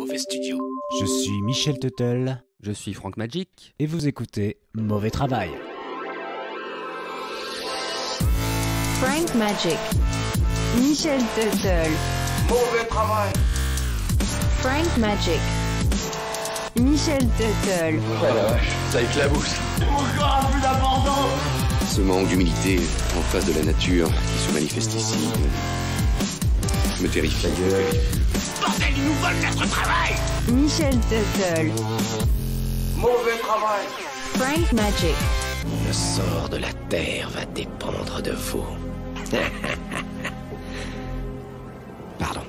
Mauvais Studio. Je suis Michel Tuttle. Je suis Franck Magic. Et vous écoutez Mauvais Travail. Frank Magic. Michel Tuttle. Mauvais Travail. Frank Magic. Michel Tuttle. Oh la vache, ça éclabousse. Encore plus d'abandon. Ce manque d'humilité en face de la nature qui se manifeste ici me terrifie. Bordel, ils nous volent notre travail. Michel Tuttle. Mauvais Travail. Frank Magic. Le sort de la terre va dépendre de vous. Pardon.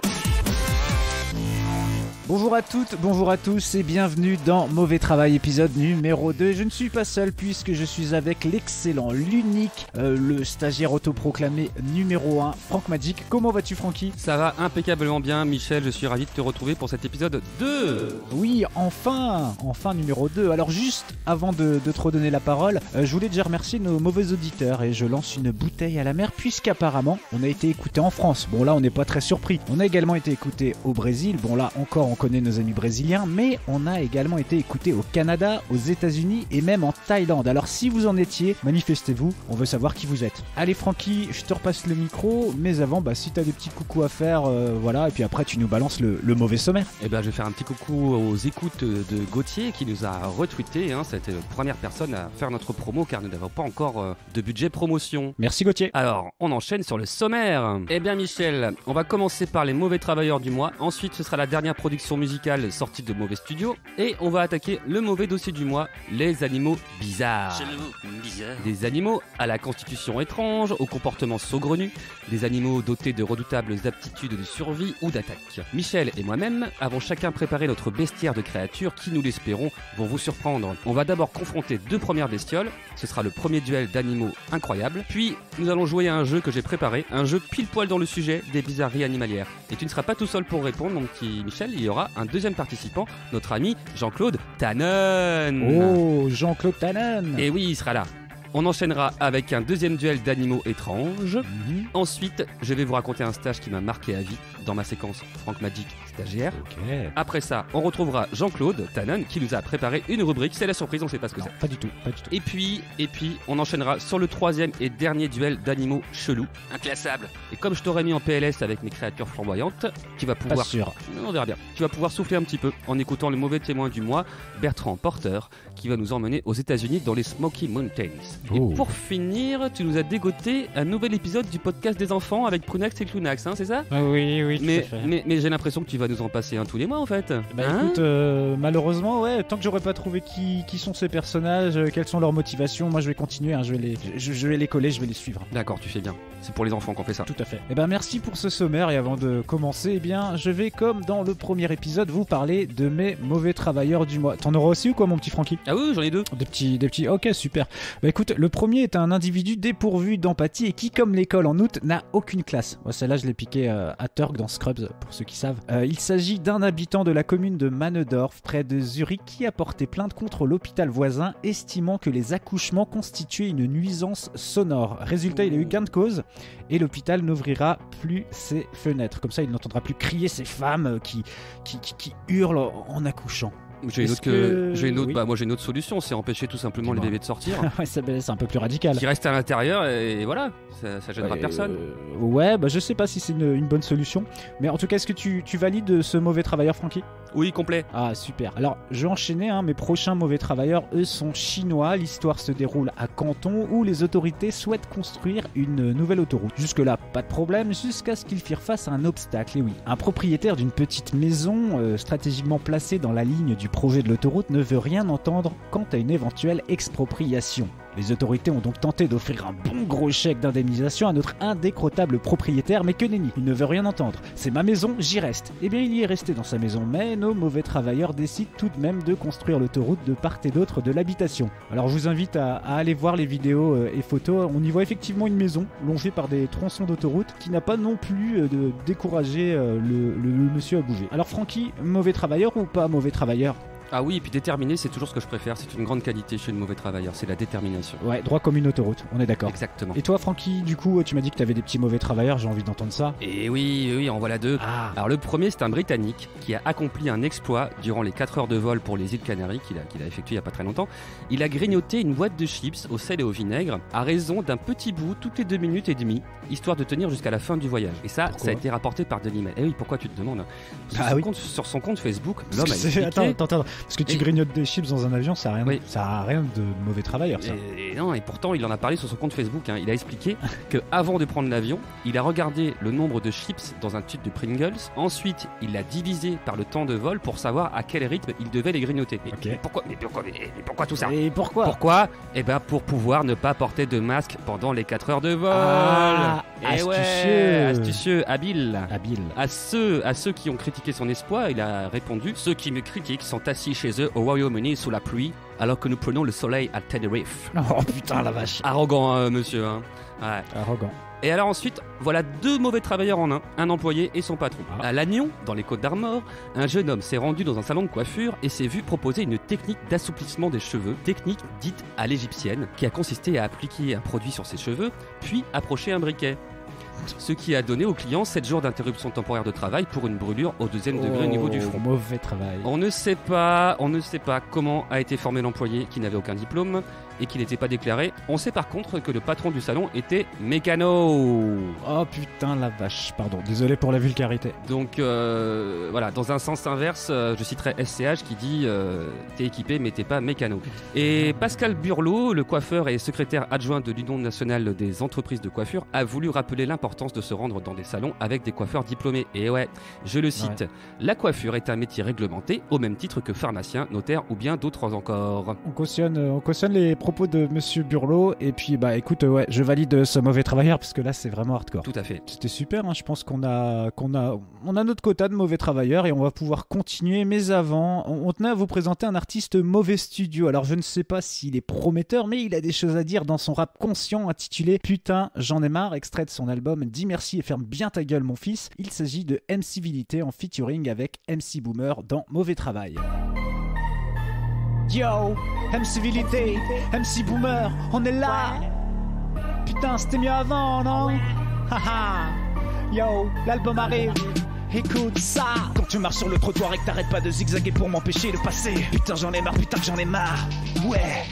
Bonjour à toutes, bonjour à tous et bienvenue dans Mauvais Travail épisode numéro 2. Je ne suis pas seul puisque je suis avec l'excellent, l'unique, le stagiaire autoproclamé numéro 1, Franck Magic. Comment vas-tu, Francky ? Ça va impeccablement bien, Michel. Je suis ravi de te retrouver pour cet épisode 2. Oui, enfin numéro 2. Alors juste avant de te redonner la parole, je voulais déjà remercier nos mauvais auditeurs et je lance une bouteille à la mer puisqu'apparemment on a été écouté en France. Bon là on n'est pas très surpris. On a également été écouté au Brésil. Bon là encore on connaît nos amis brésiliens, mais on a également été écouté au Canada, aux États-Unis et même en Thaïlande. Alors si vous en étiez, manifestez-vous, on veut savoir qui vous êtes. Allez Francky, je te repasse le micro, mais avant, si t'as des petits coucous à faire, voilà, et puis après tu nous balances le mauvais sommaire. Eh ben, je vais faire un petit coucou aux écoutes de Gauthier qui nous a retweeté. C'était la première personne à faire notre promo car nous n'avons pas encore de budget promotion. Merci Gauthier. Alors, on enchaîne sur le sommaire. Eh bien Michel, on va commencer par les mauvais travailleurs du mois. Ensuite, ce sera la dernière production musicale sortie de Mauvais Studio. Et on va attaquer le mauvais dossier du mois, les animaux bizarres. Bizarre. Des animaux à la constitution étrange, au comportement saugrenu, des animaux dotés de redoutables aptitudes de survie ou d'attaque. Michel et moi-même avons chacun préparé notre bestiaire de créatures qui, nous l'espérons, vont vous surprendre. On va d'abord confronter deux premières bestioles, ce sera le premier duel d'animaux incroyables, puis nous allons jouer à un jeu que j'ai préparé, un jeu pile poil dans le sujet des bizarreries animalières. Et tu ne seras pas tout seul pour répondre, mon petit Michel, il y aura un deuxième participant, notre ami Jean-Claude Tannen. Oh, Jean-Claude Tannen. Et oui, il sera là. On enchaînera avec un deuxième duel d'animaux étranges. Ensuite, je vais vous raconter un stage qui m'a marqué à vie dans ma séquence Franck Magic stagiaire. Ok. Après ça, on retrouvera Jean-Claude Tannen qui nous a préparé une rubrique. C'est la surprise, on ne sait pas ce que Non, c'est. pas du tout. Et puis, on enchaînera sur le troisième et dernier duel d'animaux chelous. Inclassable. Et comme je t'aurais mis en PLS avec mes créatures flamboyantes, tu vas Pas pouvoir... sûr. On verra bien. Tu vas pouvoir souffler un petit peu en écoutant le mauvais témoin du mois, Bertrand Porter, qui va nous emmener aux États-Unis dans les Smoky Mountains. Oh. Et pour finir, tu nous as dégoté un nouvel épisode du podcast des enfants avec Prunax et Clunax, c'est ça ? Oui, tout à mais, fait. mais j'ai l'impression que tu vas nous en passer un tous les mois en fait. Écoute, malheureusement, ouais, tant que j'aurai pas trouvé qui sont ces personnages, quelles sont leurs motivations, moi je vais continuer, je vais les coller, je vais les suivre. D'accord, tu fais bien. C'est pour les enfants qu'on fait ça. Tout à fait. Merci pour ce sommaire et avant de commencer, je vais comme dans le premier épisode vous parler de mes mauvais travailleurs du mois. T'en auras aussi ou quoi mon petit Francky ? Ah oui, j'en ai deux. Des petits, ok super. Écoute, le premier est un individu dépourvu d'empathie et qui, comme l'école en août, n'a aucune classe. Celle-là je l'ai piqué à Turk dans Scrubs, pour ceux qui savent. Il s'agit d'un habitant de la commune de Mannedorf, près de Zurich, qui a porté plainte contre l'hôpital voisin, estimant que les accouchements constituaient une nuisance sonore. Résultat, il a eu gain de cause et l'hôpital n'ouvrira plus ses fenêtres. Comme ça, il n'entendra plus crier ces femmes qui hurlent en accouchant. J'ai une autre, Oui. moi j'ai une autre solution, c'est empêcher tout simplement les Dis-moi. bébés de sortir. Ouais, c'est un peu plus radical. Qui restent à l'intérieur et voilà, ça gênera personne. Ouais, je sais pas si c'est une bonne solution. Mais en tout cas, est-ce que tu valides ce mauvais travailleur, Francky ? Oui, complet. Ah, super. Alors, je vais enchaîner. Mes prochains mauvais travailleurs, eux, sont chinois. L'histoire se déroule à Canton, où les autorités souhaitent construire une nouvelle autoroute. Jusque-là, pas de problème, jusqu'à ce qu'ils firent face à un obstacle. Et oui, un propriétaire d'une petite maison, stratégiquement placée dans la ligne du projet de l'autoroute, ne veut rien entendre quant à une éventuelle expropriation. Les autorités ont donc tenté d'offrir un bon gros chèque d'indemnisation à notre indécrottable propriétaire, mais que nenni, il ne veut rien entendre. C'est ma maison, j'y reste. Eh bien, il y est resté dans sa maison, mais nos mauvais travailleurs décident tout de même de construire l'autoroute de part et d'autre de l'habitation. Alors, je vous invite à aller voir les vidéos et photos. On y voit effectivement une maison longée par des tronçons d'autoroute qui n'a pas non plus découragé le monsieur à bouger. Alors, Francky, mauvais travailleur ou pas mauvais travailleur ? Ah oui, et puis déterminé, c'est toujours ce que je préfère. C'est une grande qualité chez le mauvais travailleur, c'est la détermination. Ouais, droit comme une autoroute, on est d'accord. Exactement. Et toi, Francky, du coup, tu m'as dit que t'avais des petits mauvais travailleurs, j'ai envie d'entendre ça. Et oui, en voilà deux. Ah, Alors le premier, c'est un Britannique qui a accompli un exploit durant les 4 heures de vol pour les îles Canaries qu'il a effectué il n'y a pas très longtemps. Il a grignoté une boîte de chips au sel et au vinaigre à raison d'un petit bout toutes les 2 minutes et demie, histoire de tenir jusqu'à la fin du voyage. Et ça, Pourquoi ça a été rapporté par Denis Mail. Eh oui, pourquoi tu te demandes? Sur son compte Facebook, l'homme a expliqué... Attends, parce que tu grignotes des chips dans un avion, ça a rien de mauvais travailleur, ça. Et non, et pourtant il en a parlé sur son compte Facebook. Il a expliqué que avant de prendre l'avion, il a regardé le nombre de chips dans un tube de Pringles. Ensuite, il l'a divisé par le temps de vol pour savoir à quel rythme il devait les grignoter. Ok. Pourquoi tout ça? Et pourquoi? Pourquoi? Eh ben pour pouvoir ne pas porter de masque pendant les 4 heures de vol. Astucieux, habile. À ceux qui ont critiqué son exploit, il a répondu: ceux qui me critiquent sont assis chez eux au Royaume-Uni sous la pluie, alors que nous prenons le soleil à Tenerife. Oh putain la vache. Arrogant, monsieur. Hein. Ouais. Arrogant. Et alors ensuite, voilà 2 mauvais travailleurs en un employé et son patron. À Lannion, dans les Côtes d'Armor, un jeune homme s'est rendu dans un salon de coiffure et s'est vu proposer une technique d'assouplissement des cheveux, technique dite à l'égyptienne, qui a consisté à appliquer un produit sur ses cheveux, puis approcher un briquet. Ce qui a donné au client 7 jours d'interruption temporaire de travail pour une brûlure au 2e degré au niveau du front. Mauvais travail. On ne sait pas comment a été formé l'employé qui n'avait aucun diplôme et qui n'était pas déclaré. On sait par contre que le patron du salon était mécano. Oh putain la vache, pardon, désolé pour la vulgarité. Donc voilà, dans un sens inverse, je citerai SCH qui dit t'es équipé mais t'es pas mécano. Et Pascal Burlot, le coiffeur et secrétaire adjoint de l'Union nationale des entreprises de coiffure, a voulu rappeler l'importance de se rendre dans des salons avec des coiffeurs diplômés. Et ouais, je le cite, la coiffure est un métier réglementé au même titre que pharmacien, notaire ou bien d'autres encore. On cautionne les propos de Monsieur Burlot et puis bah écoute, je valide ce mauvais travailleur parce que là c'est vraiment hardcore. Tout à fait. C'était super, hein, je pense qu'on a notre quota de mauvais travailleurs et on va pouvoir continuer. Mais avant, on tenait à vous présenter un artiste Mauvais Studio. Alors je ne sais pas s'il est prometteur, mais il a des choses à dire dans son rap conscient intitulé Putain j'en ai marre, extrait de son album Dis merci et ferme bien ta gueule mon fils. Il s'agit de MC-Vilité en featuring avec MC Boomer dans Mauvais Travail. Yo, MC-Vilité, MC Boomer, on est là. Putain, c'était mieux avant, non? Haha. Yo, l'album arrive. Écoute ça. Quand tu marches sur le trottoir et que t'arrêtes pas de zigzaguer pour m'empêcher de passer. Putain, j'en ai marre, putain que j'en ai marre. Ouais.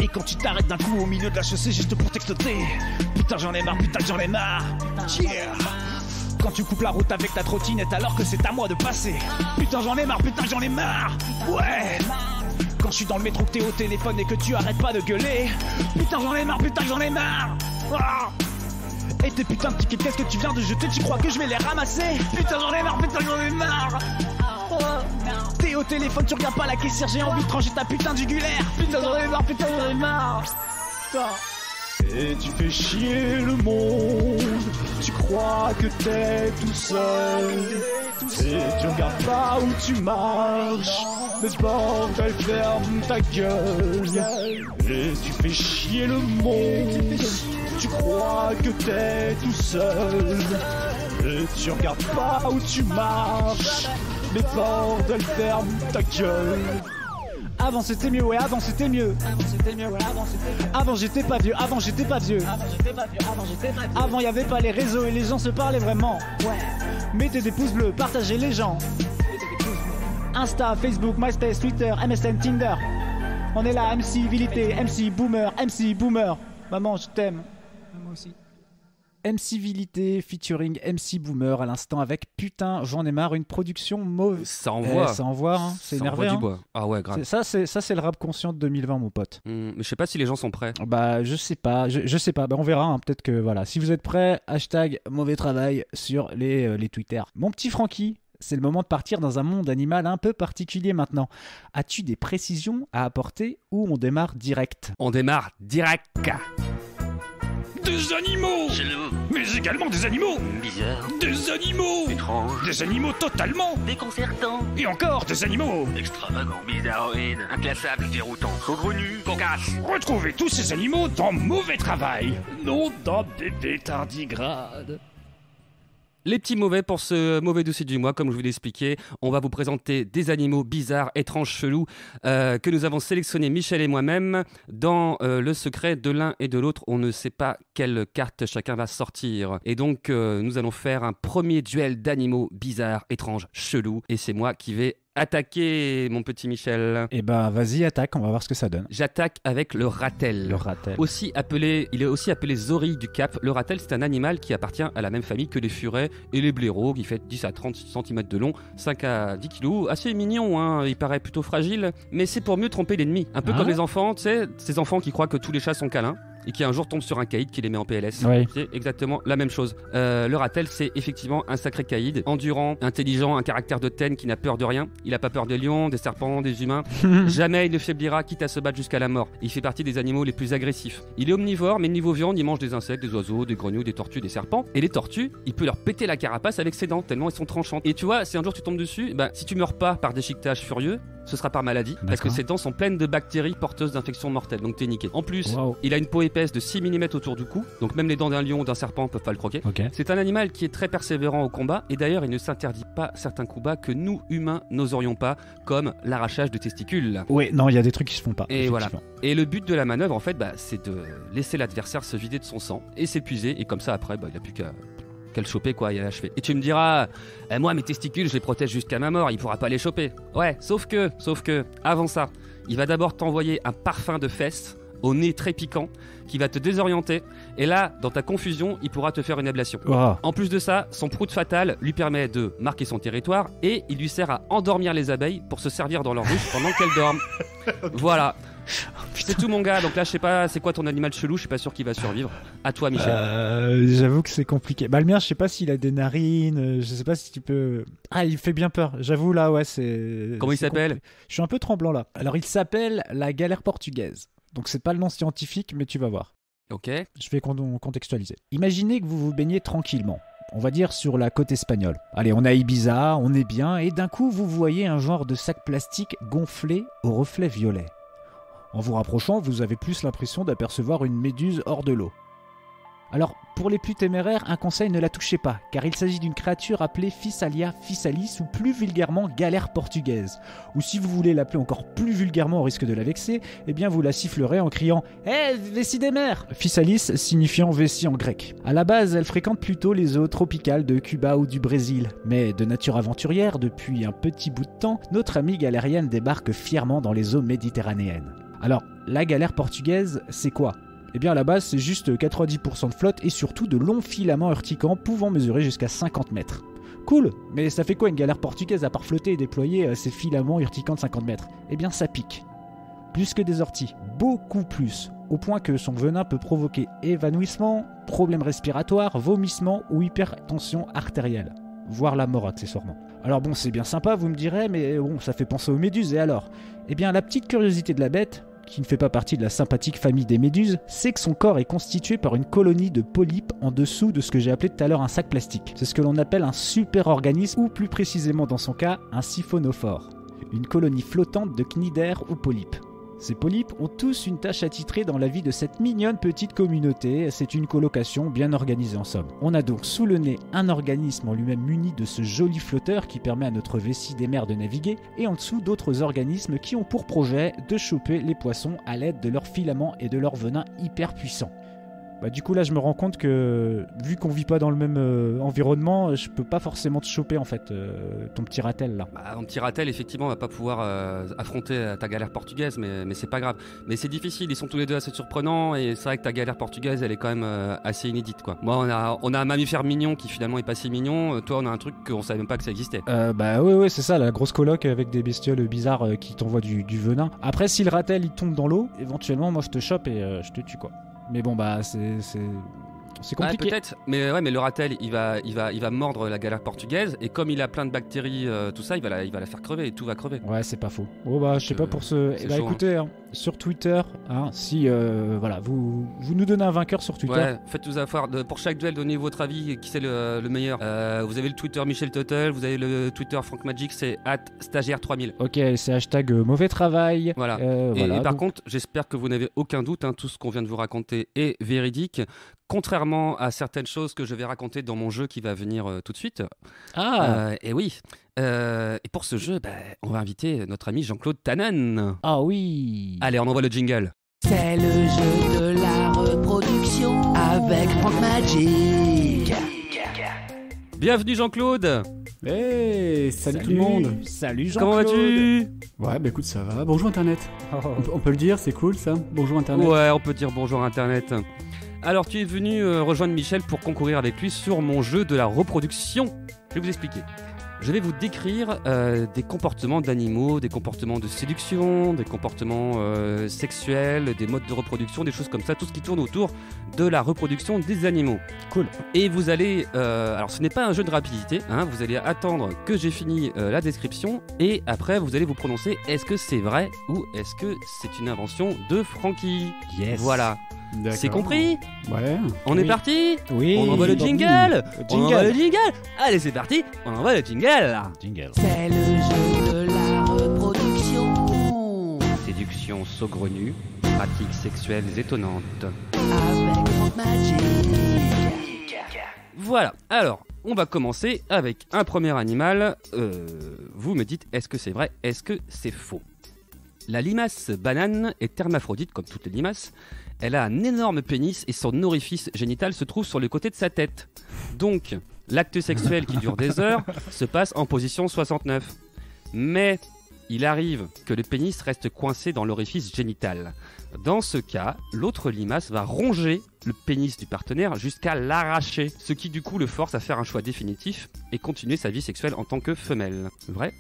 Et quand tu t'arrêtes d'un coup au milieu de la chaussée juste pour t'extoter. Putain, j'en ai marre, putain que j'en ai marre. Yeah. Quand tu coupes la route avec ta trottinette alors que c'est à moi de passer. Putain, j'en ai marre, putain que j'en ai marre. Ouais. Quand je suis dans le métro que t'es au téléphone et que tu arrêtes pas de gueuler. Putain j'en ai marre, putain j'en ai marre. Et tes putains de tickets qu'est-ce que tu viens de jeter, tu crois que je vais les ramasser? Putain j'en ai marre, putain j'en ai marre. T'es au téléphone, tu regardes pas la caissière, j'ai envie de trancher ta putain de jugulaire. Putain j'en ai marre, putain j'en ai marre. Putain. Et tu fais chier le monde, tu crois que t'es tout seul. Et tu regardes pas où tu marches. Mais bordel, ferme ta gueule. Et tu fais chier le monde. Tu crois que t'es tout seul. Et tu regardes pas où tu marches. Mais bordel, ferme ta gueule. Avant c'était mieux, ouais, avant c'était mieux. Avant j'étais pas vieux, avant j'étais pas vieux. Avant y'avait pas les réseaux et les gens se parlaient vraiment. Ouais. Mettez des pouces bleus, partagez les gens. Insta, Facebook, MySpace, Twitter, MSN, Tinder. On est là, MC-Vilité, MC Boomer, MC Boomer. Maman, je t'aime. Moi aussi. MC-Vilité featuring MC Boomer à l'instant avec Putain, j'en ai marre, une production mauvaise. Ça envoie. Ça envoie, hein. C'est énervé. Ça envoie du bois. Ah ouais, grave. Ça, c'est le rap conscient de 2020, mon pote. Mais je sais pas si les gens sont prêts. Bah, je sais pas. Je sais pas. Bah, on verra. Hein. Peut-être que voilà. Si vous êtes prêts, hashtag mauvais travail sur les Twitter. Mon petit Francky. C'est le moment de partir dans un monde animal un peu particulier maintenant. As-tu des précisions à apporter ou on démarre direct? On démarre direct. Des animaux, mais également des animaux Bizarre, des animaux étrange, des animaux totalement déconcertant, et encore des animaux. extravagant, bizarroïde, inclassable, déroutant, saugrenu, cocasse. Retrouvez tous ces animaux dans Mauvais Travail, nom d'un bébé tardigrade. Les petits mauvais pour ce mauvais dossier du mois, comme je vous l'ai expliqué, on va vous présenter des animaux bizarres, étranges, chelous que nous avons sélectionnés, Michel et moi-même. Dans le secret de l'un et de l'autre, on ne sait pas quelle carte chacun va sortir. Et donc, nous allons faire un premier duel d'animaux bizarres, étranges, chelous. Et c'est moi qui vais attaquer, mon petit Michel. Eh ben, vas-y, attaque, on va voir ce que ça donne. J'attaque avec le ratel. Le ratel. Il est aussi appelé zorilles du Cap. Le ratel, c'est un animal qui appartient à la même famille que les furets et les blaireaux, qui fait 10 à 30 cm de long, 5 à 10 kg. Assez mignon, hein. Il paraît plutôt fragile, mais c'est pour mieux tromper l'ennemi. Un peu comme les enfants, tu sais, ces enfants qui croient que tous les chats sont câlins et qui un jour tombent sur un caïd qui les met en PLS. Oui. C'est exactement la même chose. Le ratel, c'est effectivement un sacré caïd, endurant, intelligent, un caractère de tène qui n'a peur de rien. Il a pas peur des lions, des serpents, des humains. Jamais il ne faiblira, quitte à se battre jusqu'à la mort. Il fait partie des animaux les plus agressifs. Il est omnivore, mais niveau viande, il mange des insectes, des oiseaux, des grenouilles, des tortues, des serpents. Et les tortues, il peut leur péter la carapace avec ses dents, tellement elles sont tranchantes. Et tu vois, si un jour tu tombes dessus, si tu meurs pas par déchiquetage furieux, ce sera par maladie, parce que ses dents sont pleines de bactéries porteuses d'infections mortelles, donc t'es niqué. En plus, il a une peau épaisse de 6 mm autour du cou, donc même les dents d'un lion ou d'un serpent peuvent pas le croquer. Okay. C'est un animal qui est très persévérant au combat, et d'ailleurs il ne s'interdit pas certains combats que nous, humains, n'oserions pas, comme l'arrachage de testicules. Oui, non, il y a des trucs qui se font pas. Et voilà. Et le but de la manœuvre, en fait, c'est de laisser l'adversaire se vider de son sang et s'épuiser, et comme ça après, il a plus qu'à le choper quoi, il a achevé. Et tu me diras, moi mes testicules je les protège jusqu'à ma mort, il pourra pas les choper. Ouais, sauf que, avant ça, il va d'abord t'envoyer un parfum de fesses au nez très piquant qui va te désorienter, et là, dans ta confusion, il pourra te faire une ablation. En plus de ça, son prout fatal lui permet de marquer son territoire, et il lui sert à endormir les abeilles pour se servir dans leur ruche pendant qu'elles dorment. Voilà. C'est tout mon gars, donc là je sais pas c'est quoi ton animal chelou, je suis pas sûr qu'il va survivre. À toi Michel. J'avoue que c'est compliqué. Le mien je sais pas s'il a des narines, je sais pas si tu peux... Ah, il fait bien peur, j'avoue là ouais c'est... Comment il s'appelle ? Je suis un peu tremblant là. Alors il s'appelle la galère portugaise. Donc c'est pas le nom scientifique mais tu vas voir. Ok. Je vais contextualiser. Imaginez que vous vous baignez tranquillement. On va dire sur la côte espagnole. Allez, on a Ibiza, on est bien, et d'un coup vous voyez un genre de sac plastique gonflé au reflet violet. En vous rapprochant, vous avez plus l'impression d'apercevoir une méduse hors de l'eau. Alors, pour les plus téméraires, un conseil, ne la touchez pas, car il s'agit d'une créature appelée Physalia physalis, ou plus vulgairement galère portugaise. Ou si vous voulez l'appeler encore plus vulgairement au risque de la vexer, eh bien vous la sifflerez en criant « Hé, vessie des mers !» Physalis signifiant vessie en grec. À la base, elle fréquente plutôt les eaux tropicales de Cuba ou du Brésil. Mais de nature aventurière, depuis un petit bout de temps, notre amie galérienne débarque fièrement dans les eaux méditerranéennes. Alors, la galère portugaise, c'est quoi ? Eh bien à la base c'est juste 90% de flotte et surtout de longs filaments urticants pouvant mesurer jusqu'à 50 mètres. Cool, mais ça fait quoi une galère portugaise à part flotter et déployer ces filaments urticants de 50 mètres ? Eh bien ça pique. Plus que des orties, beaucoup plus, au point que son venin peut provoquer évanouissement, problèmes respiratoires, vomissements ou hypertension artérielle, voire la mort accessoirement. Alors bon c'est bien sympa vous me direz, mais bon ça fait penser aux méduses et alors ? Eh bien la petite curiosité de la bête, qui ne fait pas partie de la sympathique famille des méduses, c'est que son corps est constitué par une colonie de polypes en dessous de ce que j'ai appelé tout à l'heure un sac plastique. C'est ce que l'on appelle un super-organisme, ou plus précisément dans son cas, un siphonophore. Une colonie flottante de cnidaires ou polypes. Ces polypes ont tous une tâche attitrée dans la vie de cette mignonne petite communauté, c'est une colocation bien organisée en somme. On a donc sous le nez un organisme en lui-même muni de ce joli flotteur qui permet à notre vessie des mers de naviguer, et en dessous d'autres organismes qui ont pour projet de choper les poissons à l'aide de leurs filaments et de leurs venins hyper puissants. Du coup là je me rends compte que vu qu'on vit pas dans le même environnement, je peux pas forcément te choper en fait ton petit ratel là. Un petit ratel effectivement va pas pouvoir affronter ta galère portugaise, mais c'est pas grave. Mais c'est difficile, ils sont tous les deux assez surprenants et c'est vrai que ta galère portugaise elle est quand même assez inédite quoi. Moi on a un mammifère mignon qui finalement est pas si mignon, toi on a un truc qu'on savait même pas que ça existait. Ouais c'est ça, la grosse coloc avec des bestioles bizarres qui t'envoient du venin. Après si le ratel il tombe dans l'eau, éventuellement moi je te chope et je te tue quoi. Mais bon c'est compliqué. Peut-être, mais le ratel il va mordre la galère portugaise et comme il a plein de bactéries tout ça il va la faire crever et tout va crever. Ouais c'est pas faux. Je sais pas pour ce... chaud, écoutez hein, sur Twitter si vous nous donnez un vainqueur sur Twitter. Ouais, faites-nous savoir pour chaque duel donnez votre avis qui c'est le meilleur. Vous avez le Twitter Michel Tuttle, vous avez le Twitter Frank Magic, c'est @stagiaire3000. Ok, c'est hashtag mauvais travail. Voilà. Et par contre j'espère que vous n'avez aucun doute, tout ce qu'on vient de vous raconter est véridique. contrairement à certaines choses que je vais raconter dans mon jeu qui va venir tout de suite. Et oui. Et pour ce jeu, on va inviter notre ami Jean-Claude Tannen. Ah oui. Allez, on envoie le jingle. C'est le jeu de la reproduction avec Frank Magic. Bienvenue Jean-Claude. Hey, salut tout le monde. Salut Jean-Claude. Comment vas-tu? Ouais, bah écoute, ça va. Bonjour Internet. On peut le dire, c'est cool ça. Bonjour Internet. Ouais, on peut dire bonjour Internet. Alors, tu es venu rejoindre Michel pour concourir avec lui sur mon jeu de la reproduction. Je vais vous expliquer. Je vais vous décrire des comportements d'animaux, des comportements de séduction, des comportements sexuels, des modes de reproduction, des choses comme ça, tout ce qui tourne autour de la reproduction des animaux. Cool. Et vous allez... alors ce n'est pas un jeu de rapidité, hein, vous allez attendre que j'ai fini la description et après vous allez vous prononcer est-ce que c'est vrai ou est-ce que c'est une invention de Francky. Yes. Voilà. D'accord. C'est compris? Ouais. On est parti? Oui. On envoie le jingle. On envoie le Jingle. jingle. Allez, c'est parti. On envoie le jingle. Jingle. C'est le jeu de la reproduction Séduction saugrenue, pratiques sexuelles étonnantes. avec Frank Magic. Voilà. Alors, on va commencer avec un premier animal. Vous me dites, est-ce que c'est vrai? Est-ce que c'est faux? La limace banane est hermaphrodite comme toutes les limaces. Elle a un énorme pénis et son orifice génital se trouve sur le côté de sa tête. Donc, l'acte sexuel qui dure des heures se passe en position 69. Mais il arrive que le pénis reste coincé dans l'orifice génital. Dans ce cas, l'autre limace va ronger le pénis du partenaire jusqu'à l'arracher, ce qui du coup le force à faire un choix définitif et continuer sa vie sexuelle en tant que femelle. Vrai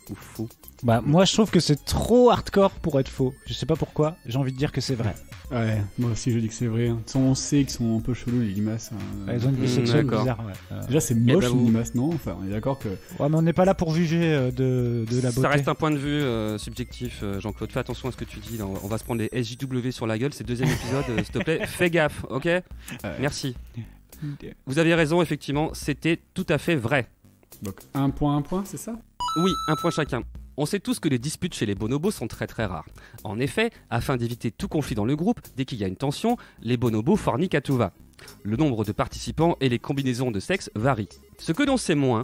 ou faux? Bah moi je trouve que c'est trop hardcore pour être faux. Je sais pas pourquoi. J'ai envie de dire que c'est vrai. Ouais, moi aussi je dis que c'est vrai. De toute façon, on sait qu'ils sont un peu chelous les limaces. Elles ont une vie sexuelle d'accord. bizarre. Ouais. Déjà, c'est moche ben, une vous- limace, non? Enfin, on est d'accord que. Ouais, mais on n'est pas là pour juger de la beauté. Ça reste un point de vue subjectif, Jean-Claude. Fais attention à ce que tu dis. Là. On va se prendre les SJW sur la gueule. C'est le deuxième épisode. S'il te plaît, fais gaffe, ok? Merci. Vous aviez raison, effectivement. C'était tout à fait vrai. Donc, un point, c'est ça? Oui, un point chacun. On sait tous que les disputes chez les bonobos sont très très rares. En effet, afin d'éviter tout conflit dans le groupe, dès qu'il y a une tension, les bonobos forniquent à tout va. Le nombre de participants et les combinaisons de sexe varient. Ce que l'on sait moins,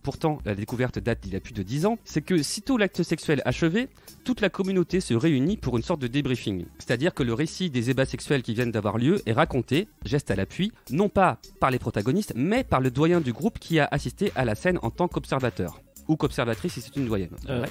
pourtant la découverte date d'il y a plus de 10 ans, c'est que sitôt l'acte sexuel achevé, toute la communauté se réunit pour une sorte de débriefing. C'est-à-dire que le récit des ébats sexuels qui viennent d'avoir lieu est raconté, geste à l'appui, non pas par les protagonistes, mais par le doyen du groupe qui a assisté à la scène en tant qu'observateur. Ou qu'observatrice si c'est une doyenne. Vrai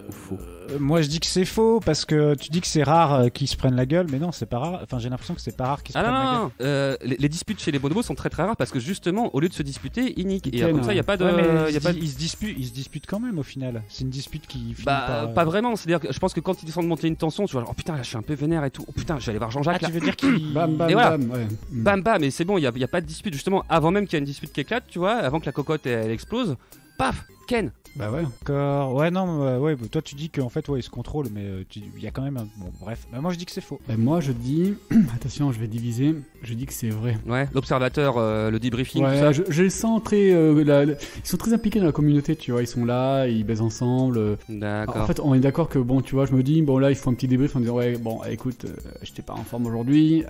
ou faux? Moi je dis que c'est faux parce que tu dis que c'est rare qu'ils se prennent la gueule, mais non c'est pas rare. Enfin j'ai l'impression que c'est pas rare qu'ils se Ah prennent la gueule. non, les disputes chez les bonobos sont très très rares parce que justement, au lieu de se disputer, ils niquent. Et Ken, comme ça, il n'y a pas de. Ouais, mais y a pas de- ils se disputent quand même au final. C'est une dispute qui finit Bah, par... pas vraiment. C'est-à-dire que je pense que quand ils descendent monter une tension, tu vois, genre, oh putain, là, je suis un peu vénère et tout. Oh putain, je vais aller voir Ah Jean-Jacques là. tu veux dire qu'ils... Bam, bam, Et voilà. bam, ouais. Bam bam, mais c'est bon, il y a pas de dispute. Justement, avant même qu'il y ait une dispute qui éclate, tu vois, avant que la cocotte elle explose, paf, Ken. Bah ouais. D'accord. Ouais non, ouais, bah, toi tu dis qu'en fait ouais ils se contrôlent, mais il y a quand même un... Bon bref, bah, moi je dis que c'est faux. Bah, moi je dis. Attention, je vais diviser. Je dis que c'est vrai. Ouais, l'observateur, le debriefing, tout Ouais, ça. je le sens très. Ils sont très impliqués dans la communauté, tu vois. Ils sont là, ils baisent ensemble. D'accord. En fait, on est d'accord que bon, tu vois, je me dis, bon là, il faut un petit débrief en disant, ouais, bon, écoute, j'étais pas en forme aujourd'hui,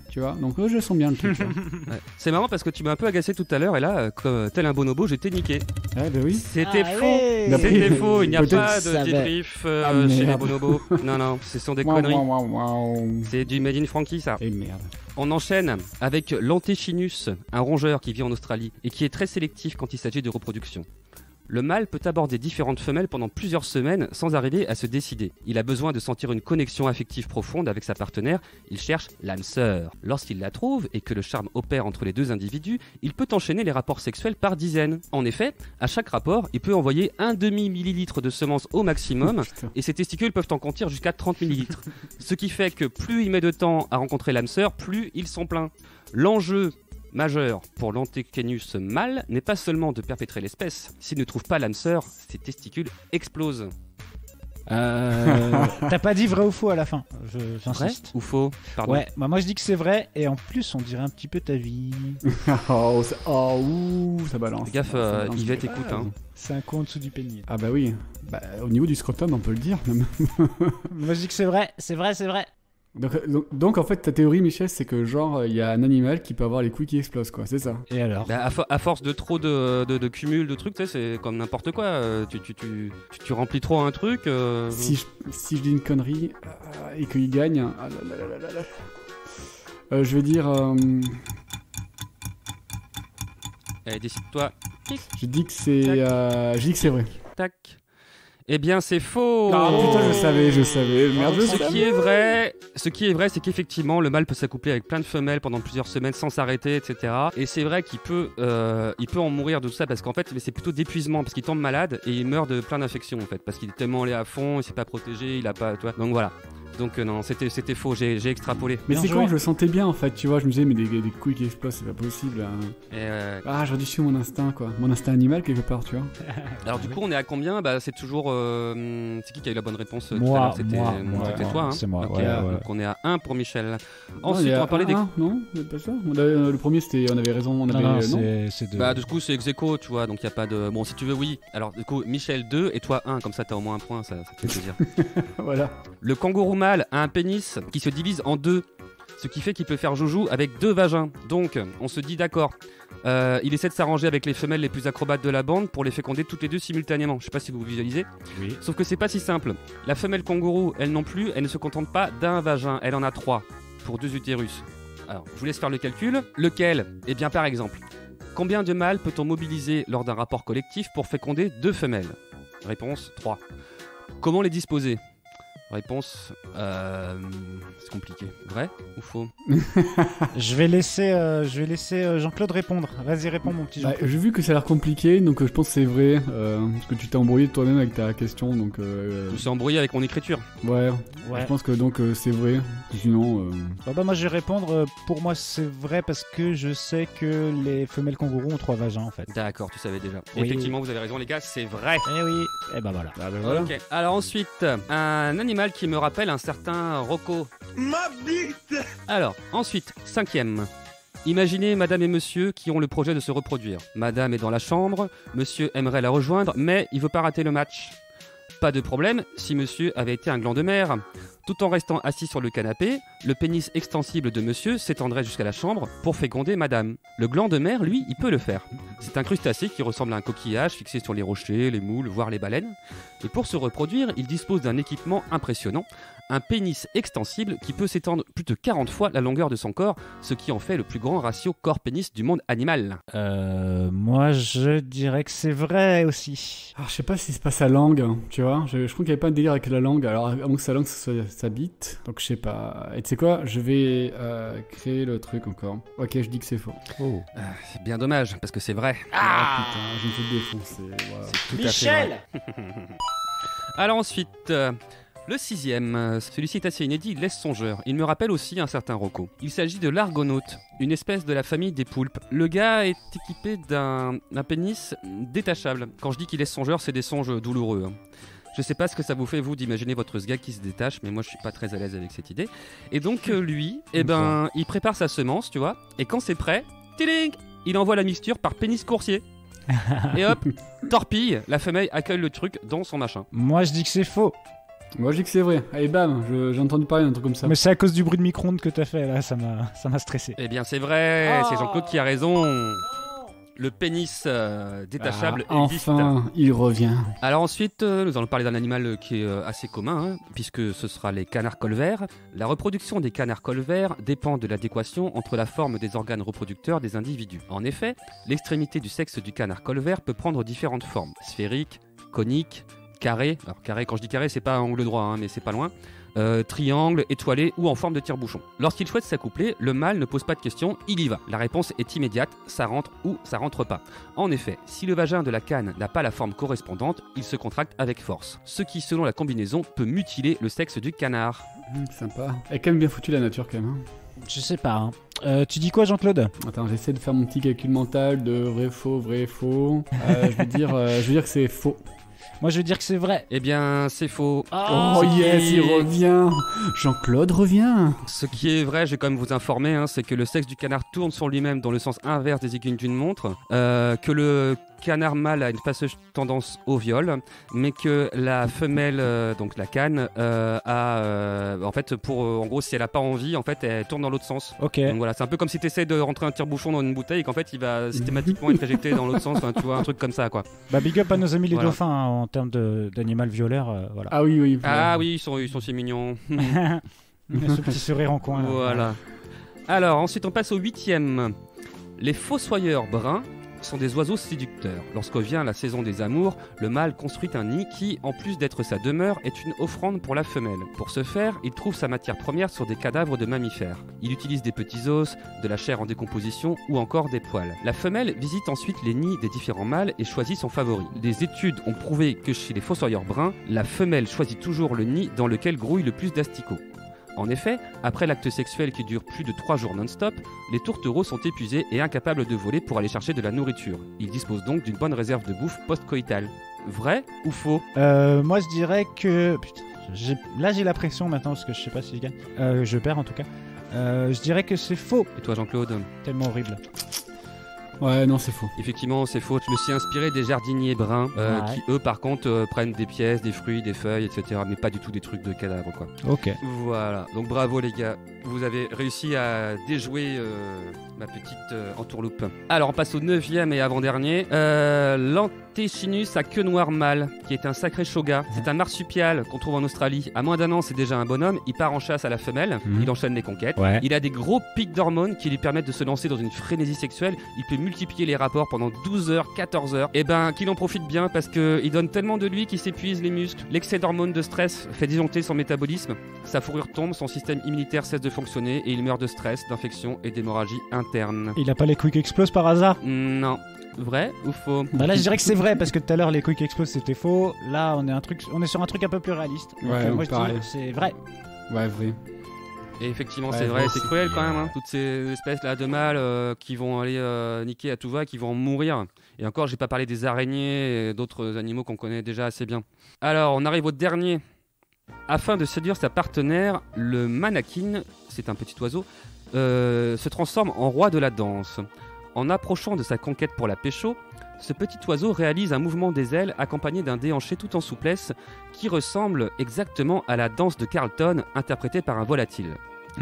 tu vois. Donc, je sens bien le truc. Tu vois. Ouais. C'est marrant parce que tu m'as un peu agacé tout à l'heure et là, comme tel un bonobo, j'étais niqué. Ouais, bah oui. C'était Allez. faux. D'après- C'était faux. Il n'y a Peut-être pas ça va. de débrief Ah, chez les merde. bonobos. Non, non, ce sont des Waouh, conneries. waouh, waouh, waouh. C'est du Made in Frankie, ça. Et merde. On enchaîne avec l'Antechinus, un rongeur qui vit en Australie et qui est très sélectif quand il s'agit de reproduction. Le mâle peut aborder différentes femelles pendant plusieurs semaines sans arriver à se décider. Il a besoin de sentir une connexion affective profonde avec sa partenaire, il cherche l'âme sœur. Lorsqu'il la trouve et que le charme opère entre les deux individus, il peut enchaîner les rapports sexuels par dizaines. En effet, à chaque rapport, il peut envoyer un demi-millilitre de semences au maximum Putain. et ses testicules peuvent en contenir jusqu'à 30 millilitres. Ce qui fait que plus il met de temps à rencontrer l'âme sœur, plus ils sont pleins. L'enjeu majeur pour l'Antechinus mâle n'est pas seulement de perpétrer l'espèce. S'il ne trouve pas l'âme sœur, ses testicules explosent. T'as pas dit vrai ou faux à la fin. Vrai J'insiste. ou faux? Pardon. Ouais, bah moi je dis que c'est vrai et en plus on dirait un petit peu ta vie. Oh, ouh, ça balance. Fais gaffe, ça balance. Yvette écoute. Hein. C'est un con en dessous du pénis. Ah bah oui. Bah, au niveau du scrotum, on peut le dire. Même. Moi je dis que c'est vrai, c'est vrai, c'est vrai. Donc, en fait, ta théorie, Michel, c'est que genre, il y a un animal qui peut avoir les couilles qui explosent, quoi, c'est ça? Et alors? Bah, à force de trop de cumul de trucs, tu sais, c'est comme n'importe quoi. Tu remplis trop un truc. Si je dis une connerie et qu'il gagne, je vais dire... Allez, décide-toi. je dis que c'est vrai. Tac. Eh bien, c'est faux. Ah putain, je savais. Merde, je Ce savais. qui est vrai, c'est qu'effectivement, le mâle peut s'accoupler avec plein de femelles pendant plusieurs semaines sans s'arrêter, etc. Et c'est vrai qu'il peut en mourir de tout ça parce qu'en fait, c'est plutôt d'épuisement parce qu'il tombe malade et il meurt de plein d'infections en fait parce qu'il est tellement allé à fond, il s'est pas protégé, il a pas, tu vois. Donc voilà. Donc non, c'était faux. J'ai extrapolé. Mais Bien c'est joué. quand je le sentais bien en fait, tu vois, je me disais mais des couilles qui explosent, c'est pas possible. Hein. Et, J'aurais dû suivre mon instinct quoi, mon instinct animal quelque part, tu vois. alors du coup, on est à combien? Bah c'est toujours. C'est qui a eu la bonne réponse tout à Moi, l'heure? C'était moi, toi. Hein. c'est moi, Ok, ouais. donc on est à 1 pour Michel. Non, Ensuite, il y a on va parler des. Non, c'est pas ça. Le premier c'était, on avait raison, on avait Non, non. c'est de... Bah du coup c'est ex aequo, tu vois, donc il y a pas de... Bon si tu veux oui, alors du coup Michel 2 et toi 1, comme ça t'as au moins un point, ça te fait plaisir. Voilà. Le kangourou mâle a un pénis qui se divise en deux, ce qui fait qu'il peut faire joujou avec 2 vagins. Donc on se dit d'accord, il essaie de s'arranger avec les femelles les plus acrobates de la bande pour les féconder toutes les deux simultanément. Je sais pas si vous visualisez, Oui. sauf que c'est pas si simple. La femelle kangourou, elle non plus, elle ne se contente pas d'un vagin, elle en a 3 pour 2 utérus. Alors je vous laisse faire le calcul. Lequel? Eh bien par exemple, combien de mâles peut-on mobiliser lors d'un rapport collectif pour féconder 2 femelles? Réponse 3. Comment les disposer? Réponse, c'est compliqué. Vrai ou faux? Je vais laisser Jean-Claude répondre. Vas-y, réponds, mon petit Bah, Jean-Claude. j'ai vu que ça a l'air compliqué, donc je pense que c'est vrai, parce que tu t'es embrouillé toi-même avec ta question, donc Je me suis embrouillé avec mon écriture. ouais. Ouais. Je pense que donc c'est vrai. Sinon, Bah, moi, je vais répondre. Pour moi, c'est vrai parce que je sais que les femelles kangourous ont 3 vagins, en fait. D'accord, tu savais déjà. Oui. Effectivement, vous avez raison les gars, c'est vrai. Eh oui. Eh bah voilà. voilà. Ok. Alors ensuite, un animal qui me rappelle un certain Rocco. Ma bite. Alors, ensuite, 5e. Imaginez madame et monsieur qui ont le projet de se reproduire. Madame est dans la chambre, monsieur aimerait la rejoindre, mais il veut pas rater le match. Pas de problème si monsieur avait été un gland de mer. Tout en restant assis sur le canapé, le pénis extensible de monsieur s'étendrait jusqu'à la chambre pour féconder madame. Le gland de mer, lui, il peut le faire. C'est un crustacé qui ressemble à un coquillage fixé sur les rochers, les moules, voire les baleines. Et pour se reproduire, il dispose d'un équipement impressionnant, un pénis extensible qui peut s'étendre plus de 40 fois la longueur de son corps, ce qui en fait le plus grand ratio corps-pénis du monde animal. Moi, je dirais que c'est vrai aussi. Alors, je sais pas si c'est pas sa langue, hein, tu vois. Je crois qu'il y avait pas un délire avec la langue. Alors, à moins que sa langue, ce soit sa bite. Donc, je sais pas. Et tu sais quoi? Je vais créer le truc encore. Ok, je dis que c'est faux. Oh. C'est bien dommage, parce que c'est vrai. Putain, je me suis défoncé. Voilà. Tout à fait vrai. Alors ensuite, le 6e, celui-ci est assez inédit, il laisse songeur. Il me rappelle aussi un certain Rocco. Il s'agit de l'argonaute, une espèce de la famille des poulpes. Le gars est équipé d'un pénis détachable. Quand je dis qu'il laisse songeur, c'est des songes douloureux. Hein. Je sais pas ce que ça vous fait, vous, d'imaginer votre sgag qui se détache, mais moi je suis pas très à l'aise avec cette idée. Et donc lui, il prépare sa semence, tu vois, et quand c'est prêt, tiling, il envoie la mixture par pénis coursier. Et hop, torpille, la femelle accueille le truc dans son machin. Moi, je dis que c'est faux. Moi, je dis que c'est vrai. Allez, bam, j'ai entendu parler d'un truc comme ça. Mais c'est à cause du bruit de micro-ondes que t'as fait, là. Ça m'a stressé. Eh bien, c'est vrai, c'est Jean-Claude qui a raison. Le pénis détachable existe. Enfin, il revient. Alors ensuite, nous allons parler d'un animal qui est assez commun, hein, puisque ce sera les canards colverts. La reproduction des canards colverts dépend de l'adéquation entre la forme des organes reproducteurs des individus. En effet, l'extrémité du sexe du canard colvert peut prendre différentes formes. Sphérique, conique, carré. Alors carré, quand je dis carré, c'est pas un angle droit, hein, mais c'est pas loin. Triangle, étoilé ou en forme de tire-bouchon. Lorsqu'il souhaite s'accoupler, le mâle ne pose pas de questions, il y va. La réponse est immédiate, ça rentre ou ça rentre pas. En effet, si le vagin de la canne n'a pas la forme correspondante, il se contracte avec force. Ce qui, selon la combinaison, peut mutiler le sexe du canard. Sympa. Elle est quand même bien foutue la nature quand même. Hein. Je sais pas. Tu dis quoi, Jean-Claude? Attends, j'essaie de faire mon petit calcul mental de vrai, faux. Je veux dire que c'est faux. Moi, je veux dire que c'est vrai. Eh bien, c'est faux. Oh yes, il revient. Jean-Claude revient. Ce qui est vrai, je vais quand même vous informer, hein, c'est que le sexe du canard tourne sur lui-même dans le sens inverse des aiguilles d'une montre, que le canard mâle a une fâcheuse tendance au viol, mais que la femelle, donc la canne, en fait, en gros, si elle a pas envie, en fait, elle tourne dans l'autre sens. Ok. Donc voilà, c'est un peu comme si tu essaies de rentrer un tire-bouchon dans une bouteille et qu'en fait, il va systématiquement être éjecté dans l'autre sens. Enfin, tu vois, un truc comme ça, quoi. Bah, big up à nos amis les Voilà. dauphins hein, en termes d'animal violeur. Voilà. Ah oui. Ah oui, ils sont si mignons. Ce petit sourire en coin. Là. Voilà. Alors, ensuite, on passe au 8e. Les fossoyeurs bruns sont des oiseaux séducteurs. Lorsque vient la saison des amours, le mâle construit un nid qui, en plus d'être sa demeure, est une offrande pour la femelle. Pour ce faire, il trouve sa matière première sur des cadavres de mammifères. Il utilise des petits os, de la chair en décomposition ou encore des poils. La femelle visite ensuite les nids des différents mâles et choisit son favori. Des études ont prouvé que chez les fossoyeurs bruns, la femelle choisit toujours le nid dans lequel grouille le plus d'asticots. En effet, après l'acte sexuel qui dure plus de 3 jours non-stop, les tourtereaux sont épuisés et incapables de voler pour aller chercher de la nourriture. Ils disposent donc d'une bonne réserve de bouffe post-coïtale. Vrai ou faux? Moi, je dirais que... Putain, là, j'ai la pression maintenant parce que je sais pas si je gagne. Je perds en tout cas. Je dirais que c'est faux. Et toi, Jean-Claude? Tellement horrible. Ouais, non, c'est faux. Effectivement, c'est faux. Je me suis inspiré des jardiniers bruns Ouais. qui, eux, par contre, prennent des pièces, des fruits, des feuilles, etc. Mais pas du tout des trucs de cadavres, quoi. Ok. Voilà. Donc bravo, les gars. Vous avez réussi à déjouer ma petite entourloupe. Alors, on passe au 9e et avant-dernier. L'Antechinus à queue noire mâle, qui est un sacré shoga. C'est un marsupial qu'on trouve en Australie. À moins d'un an, c'est déjà un bonhomme. Il part en chasse à la femelle. Il enchaîne les conquêtes. Ouais. Il a des gros pics d'hormones qui lui permettent de se lancer dans une frénésie sexuelle. Il peut multiplier les rapports pendant 12 heures, 14 heures. Et ben, qu'il en profite bien parce qu'il donne tellement de lui qu'il s'épuise les muscles. L'excès d'hormones de stress fait disjoncter son métabolisme. Sa fourrure tombe, son système immunitaire cesse de fonctionner et il meurt de stress, d'infection et d'hémorragie interne. Il a pas les quick explose par hasard? Non. Vrai ou faux? Bah là, je dirais que c'est vrai parce que tout à l'heure les quick explose c'était faux. Là, on est sur un truc un peu plus réaliste. Donc, Ouais, moi je pareil. dis c'est vrai. Ouais, vrai. Et effectivement, Ouais, c'est vrai, vrai, c'est c'est- cruel quand même. Hein. Toutes ces espèces là de mâles qui vont aller niquer à tout va, qui vont en mourir. Et encore, j'ai pas parlé des araignées et d'autres animaux qu'on connaît déjà assez bien. Alors, on arrive au dernier. Afin de séduire sa partenaire, le manakin, c'est un petit oiseau, se transforme en roi de la danse. En approchant de sa conquête pour la pécho, ce petit oiseau réalise un mouvement des ailes accompagné d'un déhanché tout en souplesse qui ressemble exactement à la danse de Carlton interprétée par un volatile.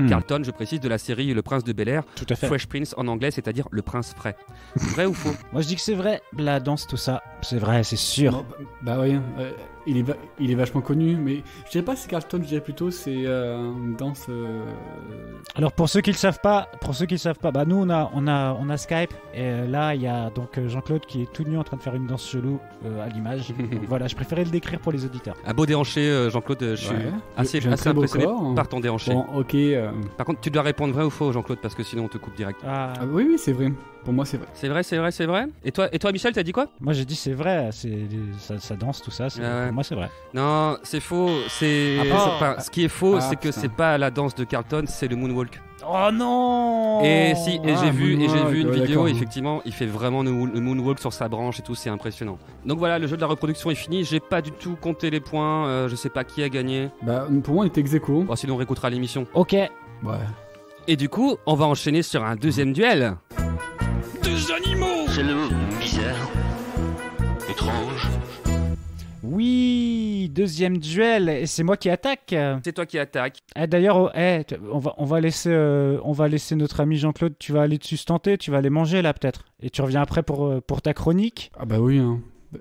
Carlton, je précise, de la série Le Prince de Bel-Air, Tout à fait. Fresh Prince en anglais, c'est-à-dire le prince frais. Vrai ou faux? Moi je dis que c'est vrai. La danse, tout ça, c'est vrai, c'est sûr. Non, bah oui, il est vachement connu, mais je dirais pas que c'est Carlton, je dirais plutôt c'est une danse. Alors pour ceux qui le savent pas, bah nous on a Skype et là il y a donc Jean-Claude qui est tout nu en train de faire une danse chelou à l'image. Donc, voilà, je préférais le décrire pour les auditeurs. Un beau déhanché, Jean-Claude, je suis Ouais. assez J'ai un très beau impressionné corps, hein. par ton déhanché. Bon, ok. Par contre, tu dois répondre vrai ou faux, Jean-Claude, parce que sinon on te coupe direct. Ah, Oui, c'est vrai. Pour moi, c'est vrai. C'est vrai, c'est vrai, c'est vrai. Et toi, Michel, t'as dit quoi? moi j'ai dit c'est vrai, ça danse tout ça, Ah ouais. pour moi c'est vrai. Non, c'est faux. C'est Ah bon enfin, ce qui est faux, Ah, c'est que putain. c'est pas la danse de Carlton, c'est le moonwalk. Oh non. Et si, et Ah, j'ai vu moonwalk, une ouais, vidéo, d'accord. effectivement, il fait vraiment le moonwalk sur sa branche et tout, c'est impressionnant. Donc voilà, le jeu de la reproduction est fini. J'ai pas du tout compté les points. Je sais pas qui a gagné. Bah, pour moi, on était ex-aequo. Bon, sinon on réécoutera l'émission. Ok. Ouais. Et du coup, on va enchaîner sur un deuxième duel. Deux animaux. C'est le mot bizarre, étrange. Oui, deuxième duel et c'est moi qui attaque. C'est toi qui attaques. D'ailleurs, on va laisser notre ami Jean-Claude. Tu vas aller te sustenter, tu vas aller manger là peut-être, et tu reviens après pour ta chronique. Ah bah oui. Hein.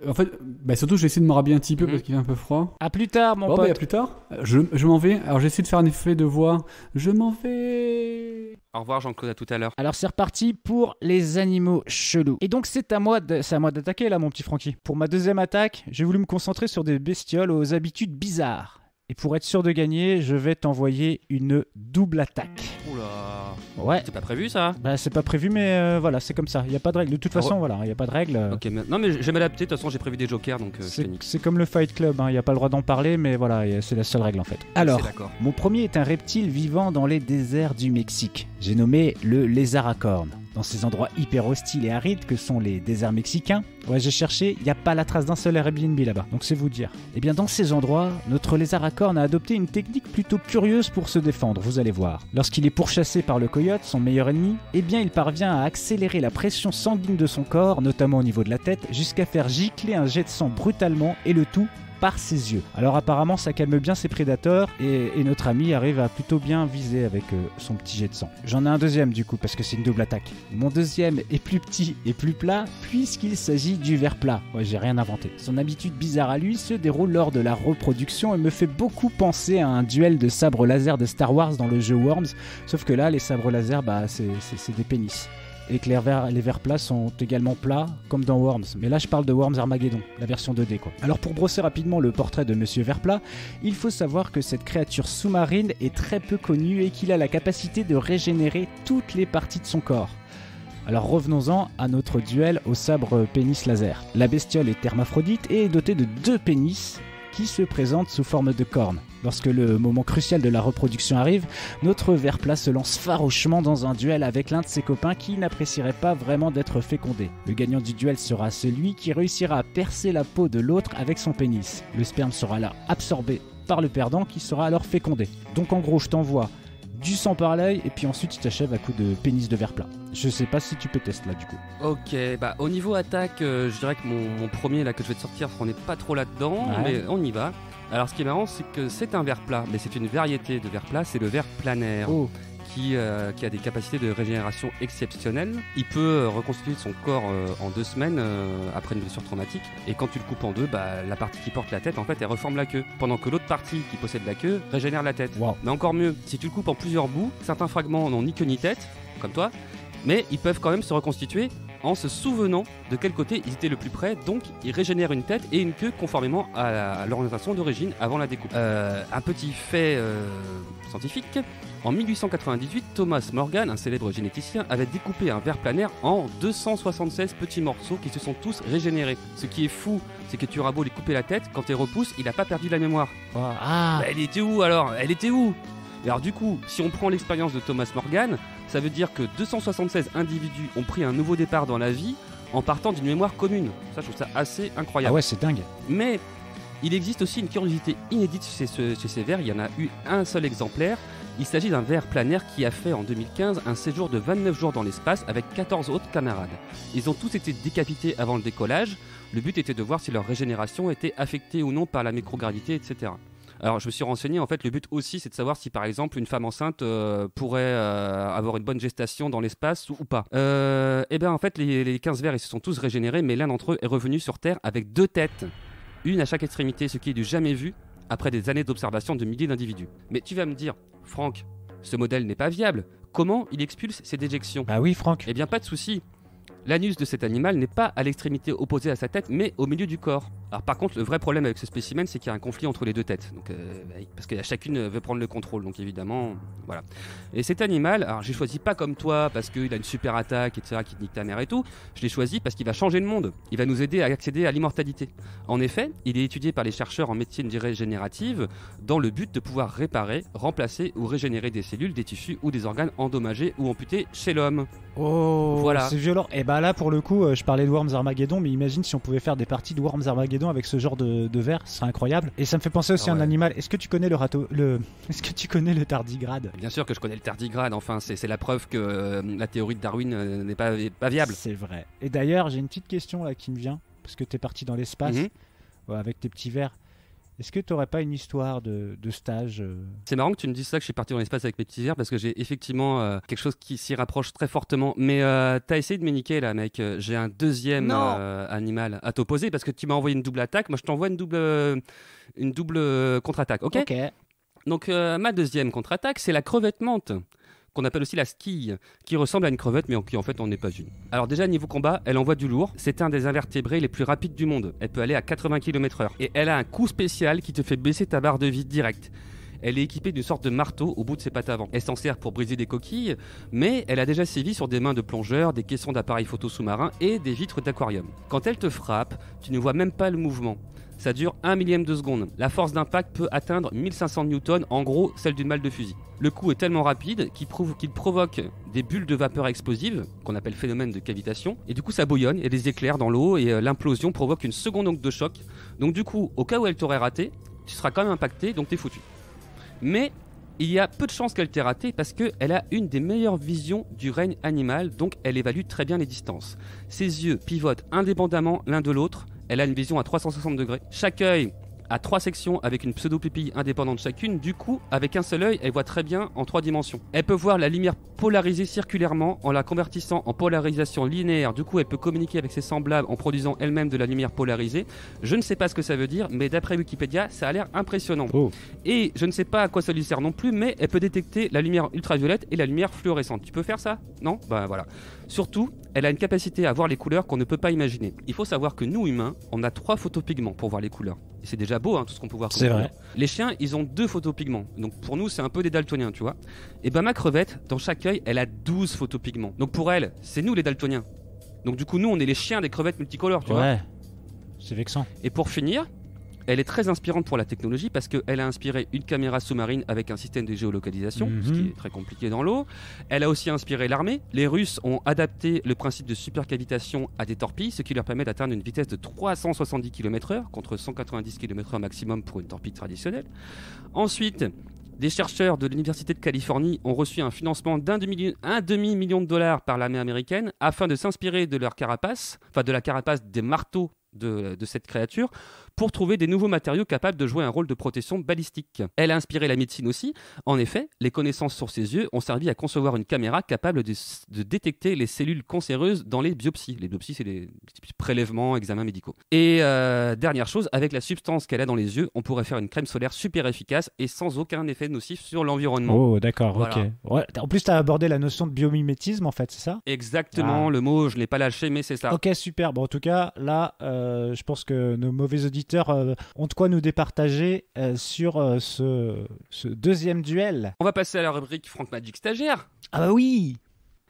En fait, bah surtout, je vais essayer de me rhabiller un petit peu Mhm. parce qu'il fait un peu froid. À plus tard, mon Bon, pote. bah, à plus tard. Je m'en vais. Alors, j'essaie de faire un effet de voix. Je m'en vais. Au revoir Jean-Claude, à tout à l'heure. Alors c'est reparti pour les animaux chelous. Et donc c'est à moi d'attaquer là mon petit Francky. Pour ma deuxième attaque, j'ai voulu me concentrer sur des bestioles aux habitudes bizarres. Et pour être sûr de gagner, je vais t'envoyer une double attaque. Oula. Ouais. C'est pas prévu ça? Bah c'est pas prévu mais voilà, c'est comme ça. Il y a pas de règle. De toute façon, voilà, il y a pas de règle. Ok, mais... non mais je vais m'adapter, de toute façon j'ai prévu des jokers donc je fais nique. C'est comme le Fight Club, il n'y a pas le droit d'en parler, mais voilà, c'est la seule règle en fait. Alors, C'est d'accord. mon premier est un reptile vivant dans les déserts du Mexique. J'ai nommé le lézard à cornes. Dans ces endroits hyper hostiles et arides que sont les déserts mexicains, ouais j'ai cherché, il n'y a pas la trace d'un seul Airbnb là-bas, donc c'est vous dire. Et bien dans ces endroits, notre lézard à cornes a adopté une technique plutôt curieuse pour se défendre, vous allez voir. Lorsqu'il est pourchassé par le coyote, son meilleur ennemi, eh bien il parvient à accélérer la pression sanguine de son corps, notamment au niveau de la tête, jusqu'à faire gicler un jet de sang brutalement et le tout par ses yeux. Alors apparemment ça calme bien ses prédateurs et notre ami arrive à plutôt bien viser avec son petit jet de sang. J'en ai un deuxième du coup parce que c'est une double attaque. Mon deuxième est plus petit et plus plat puisqu'il s'agit du ver plat. Ouais, j'ai rien inventé. Son habitude bizarre à lui se déroule lors de la reproduction et me fait beaucoup penser à un duel de sabres laser de Star Wars dans le jeu Worms, sauf que là les sabres laser c'est des pénis. Et que les vers plats sont également plats, comme dans Worms. Mais là, je parle de Worms Armageddon, la version 2D, quoi. Alors, pour brosser rapidement le portrait de Monsieur Verplat, il faut savoir que cette créature sous-marine est très peu connue et qu'il a la capacité de régénérer toutes les parties de son corps. Alors revenons-en à notre duel au sabre pénis laser. La bestiole est hermaphrodite et est dotée de 2 pénis qui se présentent sous forme de cornes. Lorsque le moment crucial de la reproduction arrive, notre ver plat se lance farouchement dans un duel avec l'un de ses copains qui n'apprécierait pas vraiment d'être fécondé. Le gagnant du duel sera celui qui réussira à percer la peau de l'autre avec son pénis. Le sperme sera là absorbé par le perdant qui sera alors fécondé. Donc en gros, je t'envoie du sang par l'œil et puis ensuite tu t'achèves à coup de pénis de ver plat. Je sais pas si tu peux tester là du coup. Ok, bah au niveau attaque, je dirais que mon premier là que je vais te sortir, on n'est pas trop là-dedans, mais on y va. Alors ce qui est marrant, c'est que c'est un ver plat, mais c'est une variété de ver plat, c'est le ver planaire. Oh. Qui a des capacités de régénération exceptionnelles. Il peut reconstituer son corps en 2 semaines après une blessure traumatique. Et quand tu le coupes en deux, la partie qui porte la tête, en fait, elle reforme la queue. Pendant que l'autre partie qui possède la queue régénère la tête. Wow. Mais encore mieux, si tu le coupes en plusieurs bouts, certains fragments n'ont ni queue ni tête, comme toi, mais ils peuvent quand même se reconstituer en se souvenant de quel côté ils étaient le plus près, donc ils régénèrent une tête et une queue conformément à l'orientation d'origine avant la découpe. Un petit fait scientifique, en 1898, Thomas Morgan, un célèbre généticien, avait découpé un ver planaire en 276 petits morceaux qui se sont tous régénérés. Ce qui est fou, c'est que tu auras beau lui couper la tête, quand tu repousses, il n'a pas perdu la mémoire. Elle était où alors ? Elle était où ? Et alors du coup, si on prend l'expérience de Thomas Morgan, ça veut dire que 276 individus ont pris un nouveau départ dans la vie en partant d'une mémoire commune. Ça, je trouve ça assez incroyable. Ah ouais, c'est dingue. Mais il existe aussi une curiosité inédite chez ces vers. Il y en a eu un seul exemplaire. Il s'agit d'un ver planaire qui a fait en 2015 un séjour de 29 jours dans l'espace avec 14 autres camarades. Ils ont tous été décapités avant le décollage. Le but était de voir si leur régénération était affectée ou non par la microgravité, etc. Alors je me suis renseigné, en fait le but aussi c'est de savoir si par exemple une femme enceinte pourrait avoir une bonne gestation dans l'espace ou pas. Et bien en fait les 15 vers ils se sont tous régénérés, mais l'un d'entre eux est revenu sur Terre avec 2 têtes, une à chaque extrémité, ce qui est du jamais vu après des années d'observation de milliers d'individus. Mais tu vas me dire, Franck, ce modèle n'est pas viable, comment il expulse ces déjections ? Bah oui Franck. Eh bien pas de souci. L'anus de cet animal n'est pas à l'extrémité opposée à sa tête, mais au milieu du corps. Alors par contre, le vrai problème avec ce spécimen, c'est qu'il y a un conflit entre les 2 têtes. Donc, parce que chacune veut prendre le contrôle, donc évidemment, voilà. Et cet animal, alors j'ai choisi pas comme toi, parce qu'il a une super attaque, etc., qui te nique ta mère et tout. Je l'ai choisi parce qu'il va changer le monde. Il va nous aider à accéder à l'immortalité. En effet, il est étudié par les chercheurs en médecine régénérative dans le but de pouvoir réparer, remplacer ou régénérer des cellules, des tissus ou des organes endommagés ou amputés chez l'homme. Oh, voilà. C'est violent. Et bah là, pour le coup, je parlais de Worms Armageddon, mais imagine si on pouvait faire des parties de Worms Armageddon avec ce genre de verre, ce serait incroyable. Et ça me fait penser aussi à un animal. Est-ce que tu connais Est-ce que tu connais le tardigrade ? Bien sûr que je connais le tardigrade. Enfin, c'est la preuve que la théorie de Darwin n'est pas viable. C'est vrai. Et d'ailleurs, j'ai une petite question là qui me vient, parce que t'es parti dans l'espace avec tes petits verres. Est-ce que tu n'aurais pas une histoire de stage C'est marrant que tu me dises ça, que je suis parti dans l'espace avec mes petits verres, parce que j'ai effectivement quelque chose qui s'y rapproche très fortement. Mais t'as essayé de me niquer là, mec. J'ai un deuxième animal à t'opposer, parce que tu m'as envoyé une double attaque. Moi, je t'envoie une double contre-attaque. Ok. Donc, ma deuxième contre-attaque, c'est la crevette menthe, qu'on appelle aussi la squille, qui ressemble à une crevette, mais qui en fait on n'est pas une. Alors déjà, niveau combat, elle envoie du lourd. C'est un des invertébrés les plus rapides du monde. Elle peut aller à 80 km/h. Et elle a un coup spécial qui te fait baisser ta barre de vie direct. Elle est équipée d'une sorte de marteau au bout de ses pattes avant. Elle s'en sert pour briser des coquilles, mais elle a déjà sévi sur des mains de plongeurs, des caissons d'appareils photo sous-marins et des vitres d'aquarium. Quand elle te frappe, tu ne vois même pas le mouvement. ça dure 1 millième de seconde. La force d'impact peut atteindre 1500 newtons, en gros celle d'une balle de fusil. Le coup est tellement rapide qu'il provoque des bulles de vapeur explosives, qu'on appelle phénomène de cavitation, et du coup ça bouillonne, il y a des éclairs dans l'eau, et l'implosion provoque une seconde onde de choc. Donc du coup, au cas où elle t'aurait raté, tu seras quand même impacté, donc t'es foutu. Mais il y a peu de chances qu'elle t'ait raté parce qu'elle a une des meilleures visions du règne animal, donc elle évalue très bien les distances. Ses yeux pivotent indépendamment l'un de l'autre, elle a une vision à 360 degrés. Chaque œil a 3 sections avec une pseudo-pupille indépendante chacune, du coup, avec un seul œil, elle voit très bien en 3 dimensions. Elle peut voir la lumière polarisée circulairement en la convertissant en polarisation linéaire, du coup elle peut communiquer avec ses semblables en produisant elle-même de la lumière polarisée. Je ne sais pas ce que ça veut dire, mais d'après Wikipédia, ça a l'air impressionnant. Et je ne sais pas à quoi ça lui sert non plus, mais elle peut détecter la lumière ultraviolette et la lumière fluorescente. Tu peux faire ça? Non? Bah voilà. Surtout, elle a une capacité à voir les couleurs qu'on ne peut pas imaginer. Il faut savoir que nous, humains, on a 3 photopigments pour voir les couleurs. Et c'est déjà beau, hein, tout ce qu'on peut voir. C'est vrai. Les chiens, ils ont 2 photopigments. Donc pour nous, c'est un peu des daltoniens, tu vois. Et ben ma crevette, dans chaque œil, elle a 12 photopigments. Donc pour elle, c'est nous les daltoniens. Donc du coup, nous, on est les chiens des crevettes multicolores, tu vois. Ouais, c'est vexant. Et pour finir, elle est très inspirante pour la technologie parce qu'elle a inspiré une caméra sous-marine avec un système de géolocalisation, ce qui est très compliqué dans l'eau. Elle a aussi inspiré l'armée. Les Russes ont adapté le principe de supercavitation à des torpilles, ce qui leur permet d'atteindre une vitesse de 370 km/h contre 190 km/h maximum pour une torpille traditionnelle. Ensuite, des chercheurs de l'Université de Californie ont reçu un financement d'un demi-million de dollars par l'armée américaine afin de s'inspirer de leur carapace, enfin de la carapace des marteaux de cette créature, pour trouver des nouveaux matériaux capables de jouer un rôle de protection balistique. Elle a inspiré la médecine aussi. En effet, les connaissances sur ses yeux ont servi à concevoir une caméra capable de détecter les cellules cancéreuses dans les biopsies. Les biopsies, c'est des petits prélèvements, examens médicaux. Et dernière chose, avec la substance qu'elle a dans les yeux, on pourrait faire une crème solaire super efficace et sans aucun effet nocif sur l'environnement. Oh, d'accord, voilà. Ok. Ouais. En plus, tu as abordé la notion de biomimétisme, en fait, c'est ça? Exactement, le mot, je ne l'ai pas lâché, mais c'est ça. Ok, super. Bon, en tout cas, là, je pense que nos mauvais auditeurs ont de quoi nous départager sur ce deuxième duel. On va passer à la rubrique Frank Magic stagiaire. Ah bah oui.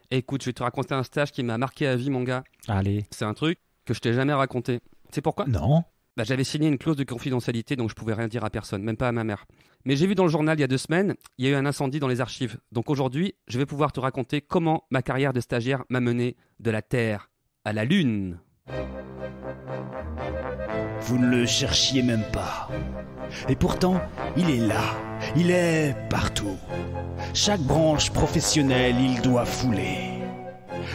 Écoute, je vais te raconter un stage qui m'a marqué à vie, mon gars. Allez. C'est un truc que je t'ai jamais raconté. Tu sais pourquoi? Non. Bah, j'avais signé une clause de confidentialité, donc je pouvais rien dire à personne, même pas à ma mère. Mais j'ai vu dans le journal il y a 2 semaines, il y a eu un incendie dans les archives. Donc aujourd'hui, je vais pouvoir te raconter comment ma carrière de stagiaire m'a mené de la Terre à la Lune. Vous ne le cherchiez même pas. Et pourtant, il est là. Il est partout. Chaque branche professionnelle, il doit fouler.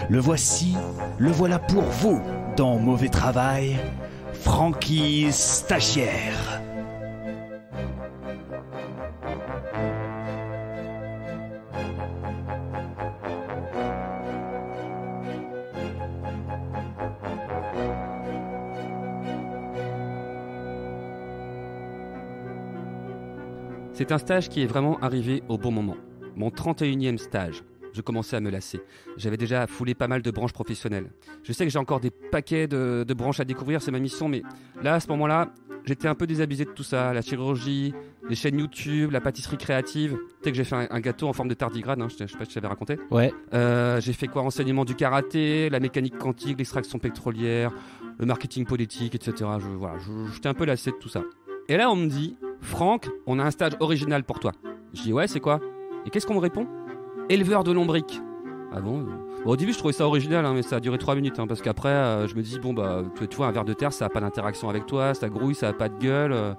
Le voici, le voilà pour vous, dans Mauvais Travail, Frankie stagiaire. C'est un stage qui est vraiment arrivé au bon moment. Mon 31e stage. Je commençais à me lasser. J'avais déjà foulé pas mal de branches professionnelles. Je sais que j'ai encore des paquets de branches à découvrir, c'est ma mission, mais là, à ce moment-là, j'étais un peu désabusé de tout ça. La chirurgie, les chaînes YouTube, la pâtisserie créative. Tu sais que j'ai fait un gâteau en forme de tardigrade, hein, je sais pas si je t'avais raconté. Ouais. J'ai fait quoi? Enseignement du karaté, la mécanique quantique, l'extraction pétrolière, le marketing politique, etc. J'étais un peu lassé de tout ça. Et là, on me dit, Franck, on a un stage original pour toi. Je dis, ouais, c'est quoi? Et qu'est-ce qu'on me répond? Éleveur de lombriques. Ah bon? Au début, je trouvais ça original, hein, mais ça a duré 3 minutes, hein, parce qu'après, je me dis, bon, bah, tu vois, un ver de terre, ça n'a pas d'interaction avec toi, ça grouille, ça n'a pas de gueule.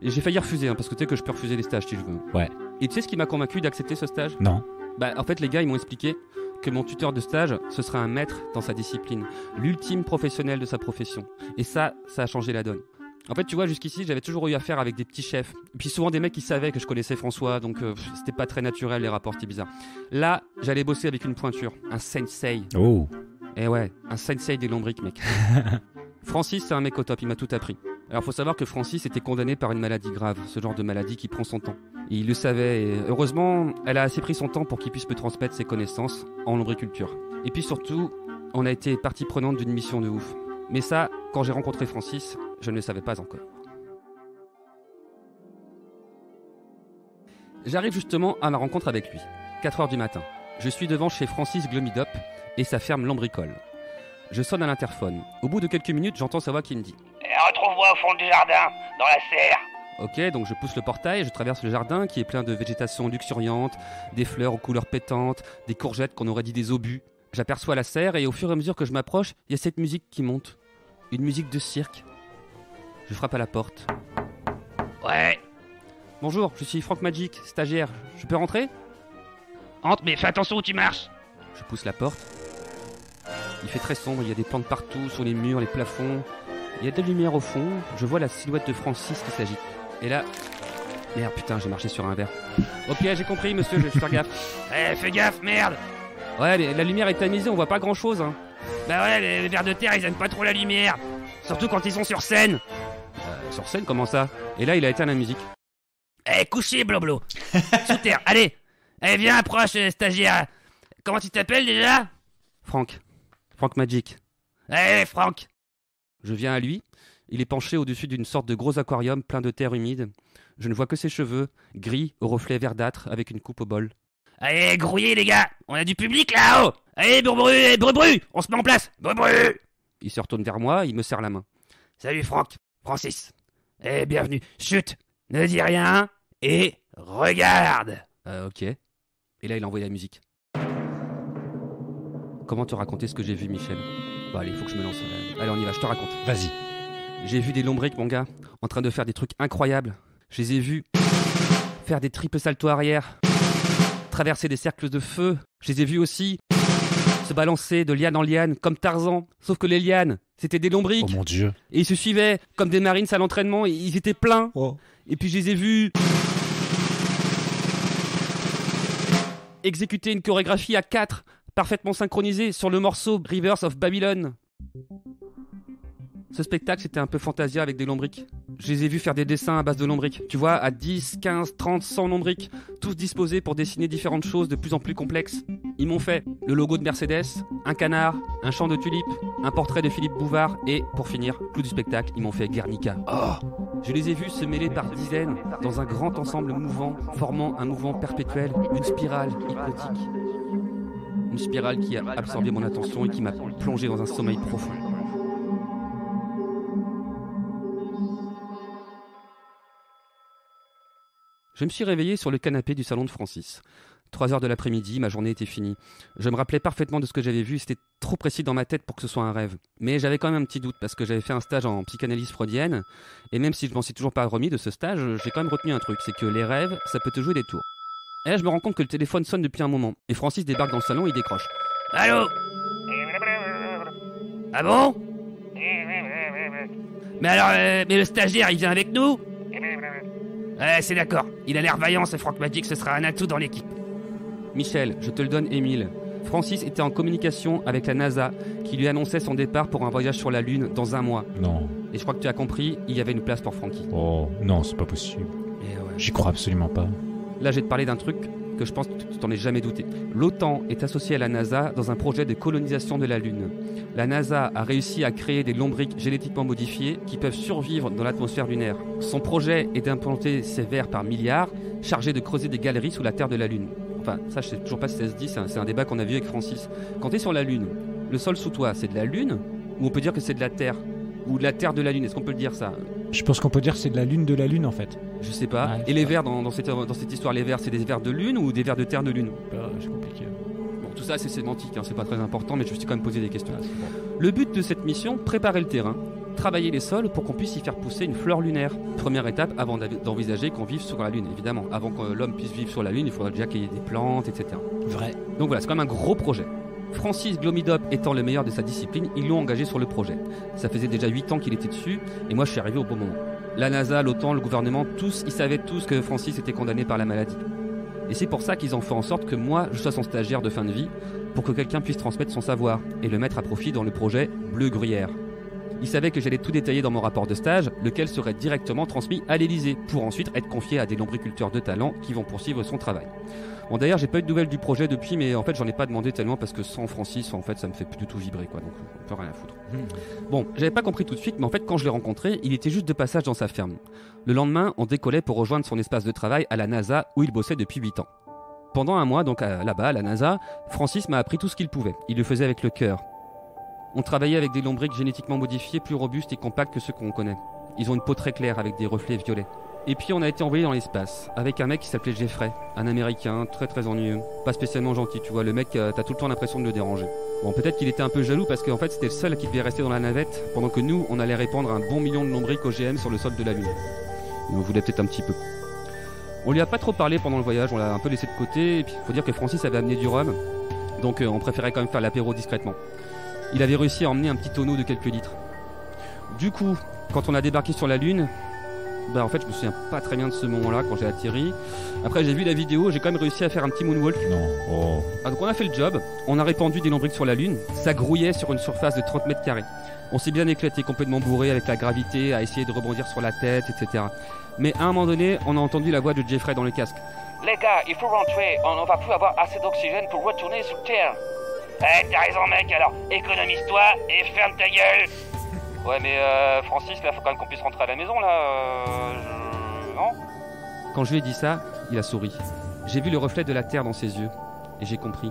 Et j'ai failli refuser, hein, parce que tu sais que je peux refuser les stages si je veux. Ouais. Et tu sais ce qui m'a convaincu d'accepter ce stage? Non. Bah, en fait, les gars, ils m'ont expliqué que mon tuteur de stage, ce serait un maître dans sa discipline, l'ultime professionnel de sa profession. Et ça a changé la donne. En fait, tu vois, jusqu'ici, j'avais toujours eu affaire avec des petits chefs. Et puis souvent des mecs qui savaient que je connaissais François, donc c'était pas très naturel, les rapports, c'était bizarre. Là, j'allais bosser avec une pointure, un sensei. Oh. Et ouais, un sensei des lombriques, mec. Francis, c'est un mec au top, il m'a tout appris. Alors, faut savoir que Francis était condamné par une maladie grave, ce genre de maladie qui prend son temps. Et il le savait, et heureusement, elle a assez pris son temps pour qu'il puisse me transmettre ses connaissances en lombriculture. Et puis surtout, on a été partie prenante d'une mission de ouf. Mais ça, quand j'ai rencontré Francis, je ne le savais pas encore. J'arrive justement à ma rencontre avec lui, 4h du matin. Je suis devant chez Francis Glomidop et sa ferme lombricole. Je sonne à l'interphone. Au bout de quelques minutes, j'entends sa voix qui me dit « Retrouve t'envoie au fond du jardin, dans la serre. Ok, donc je pousse le portail, je traverse le jardin qui est plein de végétation luxuriante, des fleurs aux couleurs pétantes, des courgettes qu'on aurait dit des obus. J'aperçois la serre et au fur et à mesure que je m'approche, il y a cette musique qui monte. Une musique de cirque. Je frappe à la porte. Ouais. Bonjour, je suis Frank Magic, stagiaire. Je peux rentrer ? Entre, mais fais attention où tu marches. Je pousse la porte. Il fait très sombre, il y a des plantes partout, sur les murs, les plafonds. Il y a de la lumière au fond, je vois la silhouette de Francis qui s'agite. Et là... Merde, putain, j'ai marché sur un verre. Ok, j'ai compris, monsieur, je vais faire gaffe. Fais gaffe, merde. Ouais, la lumière est tamisée, on voit pas grand-chose, hein. Bah ouais, les vers de terre, ils aiment pas trop la lumière. Surtout quand ils sont sur scène. Sur scène, comment ça ? Et là, il a éteint la musique. Couché, bloblo. Sous terre, allez. Viens, approche, stagiaire. Comment tu t'appelles déjà ? Frank Magic. Frank. Je viens à lui. Il est penché au-dessus d'une sorte de gros aquarium plein de terre humide. Je ne vois que ses cheveux, gris, au reflet verdâtre, avec une coupe au bol. Allez, grouillez, les gars. On a du public, là-haut. Allez, Brubru, on se met en place. Brubru. Il se retourne vers moi, il me serre la main. Salut, Francis. Bienvenue. Chut, ne dis rien et regarde. Ok. Et là, il a envoyé la musique. Comment te raconter ce que j'ai vu, Michel ? Bah allez, il faut que je me lance. Allez, on y va, je te raconte. Vas-y. J'ai vu des lombrics, mon gars, en train de faire des trucs incroyables. Je les ai vus faire des triples saltos arrière, traverser des cercles de feu. Je les ai vus aussi se balancer de liane en liane, comme Tarzan. Sauf que les lianes, c'était des lombrics. Oh mon Dieu. Et ils se suivaient, comme des marines à l'entraînement, et ils étaient pleins. Oh. Et puis je les ai vus exécuter une chorégraphie à 4, parfaitement synchronisée sur le morceau Rivers of Babylon. Ce spectacle, c'était un peu Fantasia avec des lombrics. Je les ai vus faire des dessins à base de lombrics. Tu vois, à 10, 15, 30, 100 lombrics, tous disposés pour dessiner différentes choses de plus en plus complexes. Ils m'ont fait le logo de Mercedes, un canard, un champ de tulipes, un portrait de Philippe Bouvard et, pour finir, clou du spectacle, ils m'ont fait Guernica. Oh. Je les ai vus se mêler par dizaines dans un grand ensemble mouvant, formant un mouvement perpétuel, une spirale hypnotique. Une spirale qui a absorbé mon attention et qui m'a plongé dans un sommeil profond. Je me suis réveillé sur le canapé du salon de Francis. 3h de l'après-midi, ma journée était finie. Je me rappelais parfaitement de ce que j'avais vu, c'était trop précis dans ma tête pour que ce soit un rêve. Mais j'avais quand même un petit doute parce que j'avais fait un stage en psychanalyse freudienne, et même si je m'en suis toujours pas remis de ce stage, j'ai quand même retenu un truc, c'est que les rêves, ça peut te jouer des tours. Et là, je me rends compte que le téléphone sonne depuis un moment, et Francis débarque dans le salon, il décroche. Allô ? Ah bon ? Mais alors, mais le stagiaire, il vient avec nous ? C'est d'accord. Il a l'air vaillant, ce Frank Magic, ce sera un atout dans l'équipe. Michel, je te le donne, Émile. Francis était en communication avec la NASA, qui lui annonçait son départ pour un voyage sur la Lune dans un mois. Non. Et je crois que tu as compris, il y avait une place pour Frankie. Oh, non, c'est pas possible. Et ouais. J'y crois absolument pas. Là, je vais te parler d'un truc que je pense que tu t'en es jamais douté. L'OTAN est associée à la NASA dans un projet de colonisation de la Lune. La NASA a réussi à créer des lombrics génétiquement modifiés qui peuvent survivre dans l'atmosphère lunaire. Son projet est d'implanter ces vers par milliards, chargés de creuser des galeries sous la terre de la Lune. Enfin, ça, je sais toujours pas si ça se dit, c'est un débat qu'on a vu avec Francis. Quand tu es sur la Lune, le sol sous toi, c'est de la Lune, ou on peut dire que c'est de la Terre ? Ou de la Terre de la Lune, est-ce qu'on peut le dire ça ? Je pense qu'on peut dire que c'est de la Lune en fait. Je sais pas. Ouais, et les vers dans cette histoire, les vers, c'est des vers de Lune ou des vers de Terre de Lune ? C'est compliqué. Bon, tout ça c'est sémantique, hein, c'est pas très important, mais je me suis quand même posé des questions. Ouais, bon. Le but de cette mission, préparer le terrain, travailler les sols pour qu'on puisse y faire pousser une fleur lunaire. Première étape avant d'envisager qu'on vive sur la Lune, évidemment. Avant que l'homme puisse vivre sur la Lune, il faudra déjà qu'il y ait des plantes, etc. Vrai. Donc voilà, c'est quand même un gros projet. Francis Glomidop étant le meilleur de sa discipline, ils l'ont engagé sur le projet. Ça faisait déjà 8 ans qu'il était dessus, et moi je suis arrivé au bon moment. La NASA, l'OTAN, le gouvernement, tous, ils savaient tous que Francis était condamné par la maladie. Et c'est pour ça qu'ils ont fait en sorte que moi, je sois son stagiaire de fin de vie, pour que quelqu'un puisse transmettre son savoir, et le mettre à profit dans le projet Bleu Gruyère. Ils savaient que j'allais tout détailler dans mon rapport de stage, lequel serait directement transmis à l'Elysée, pour ensuite être confié à des lombriculteurs de talent qui vont poursuivre son travail. Bon, d'ailleurs, j'ai pas eu de nouvelles du projet depuis, mais en fait, j'en ai pas demandé tellement parce que sans Francis, en fait, ça me fait plus du tout vibrer, quoi. Donc, on peut rien foutre. Bon, j'avais pas compris tout de suite, mais en fait, quand je l'ai rencontré, il était juste de passage dans sa ferme. Le lendemain, on décollait pour rejoindre son espace de travail à la NASA où il bossait depuis 8 ans. Pendant un mois, donc là-bas, à la NASA, Francis m'a appris tout ce qu'il pouvait. Il le faisait avec le cœur. On travaillait avec des lombrics génétiquement modifiés plus robustes et compacts que ceux qu'on connaît. Ils ont une peau très claire avec des reflets violets. Et puis on a été envoyé dans l'espace avec un mec qui s'appelait Jeffrey, un américain très très ennuyeux, pas spécialement gentil, tu vois, le mec t'as tout le temps l'impression de le déranger. Bon, peut-être qu'il était un peu jaloux parce qu'en fait c'était le seul qui devait rester dans la navette pendant que nous on allait répandre un bon million de lombrics OGM sur le sol de la Lune. Et on voulait peut-être un petit peu. On lui a pas trop parlé pendant le voyage, on l'a un peu laissé de côté, et puis faut dire que Francis avait amené du rhum, donc on préférait quand même faire l'apéro discrètement. Il avait réussi à emmener un petit tonneau de quelques litres. Du coup, quand on a débarqué sur la Lune, bah en fait je me souviens pas très bien de ce moment là quand j'ai atterri. Après j'ai vu la vidéo, j'ai quand même réussi à faire un petit moonwalk. Non. Oh. Ah, donc on a fait le job, on a répandu des lombrics sur la Lune, ça grouillait sur une surface de 30 mètres carrés. On s'est bien éclaté, complètement bourré avec la gravité, à essayer de rebondir sur la tête, etc. Mais à un moment donné, on a entendu la voix de Jeffrey dans le casque. Les gars, il faut rentrer, on va plus avoir assez d'oxygène pour retourner sur Terre. Eh, t'as raison mec, alors économise-toi et ferme ta gueule. Ouais mais Francis, là faut quand même qu'on puisse rentrer à la maison là, non? Quand je lui ai dit ça, il a souri. J'ai vu le reflet de la Terre dans ses yeux, et j'ai compris.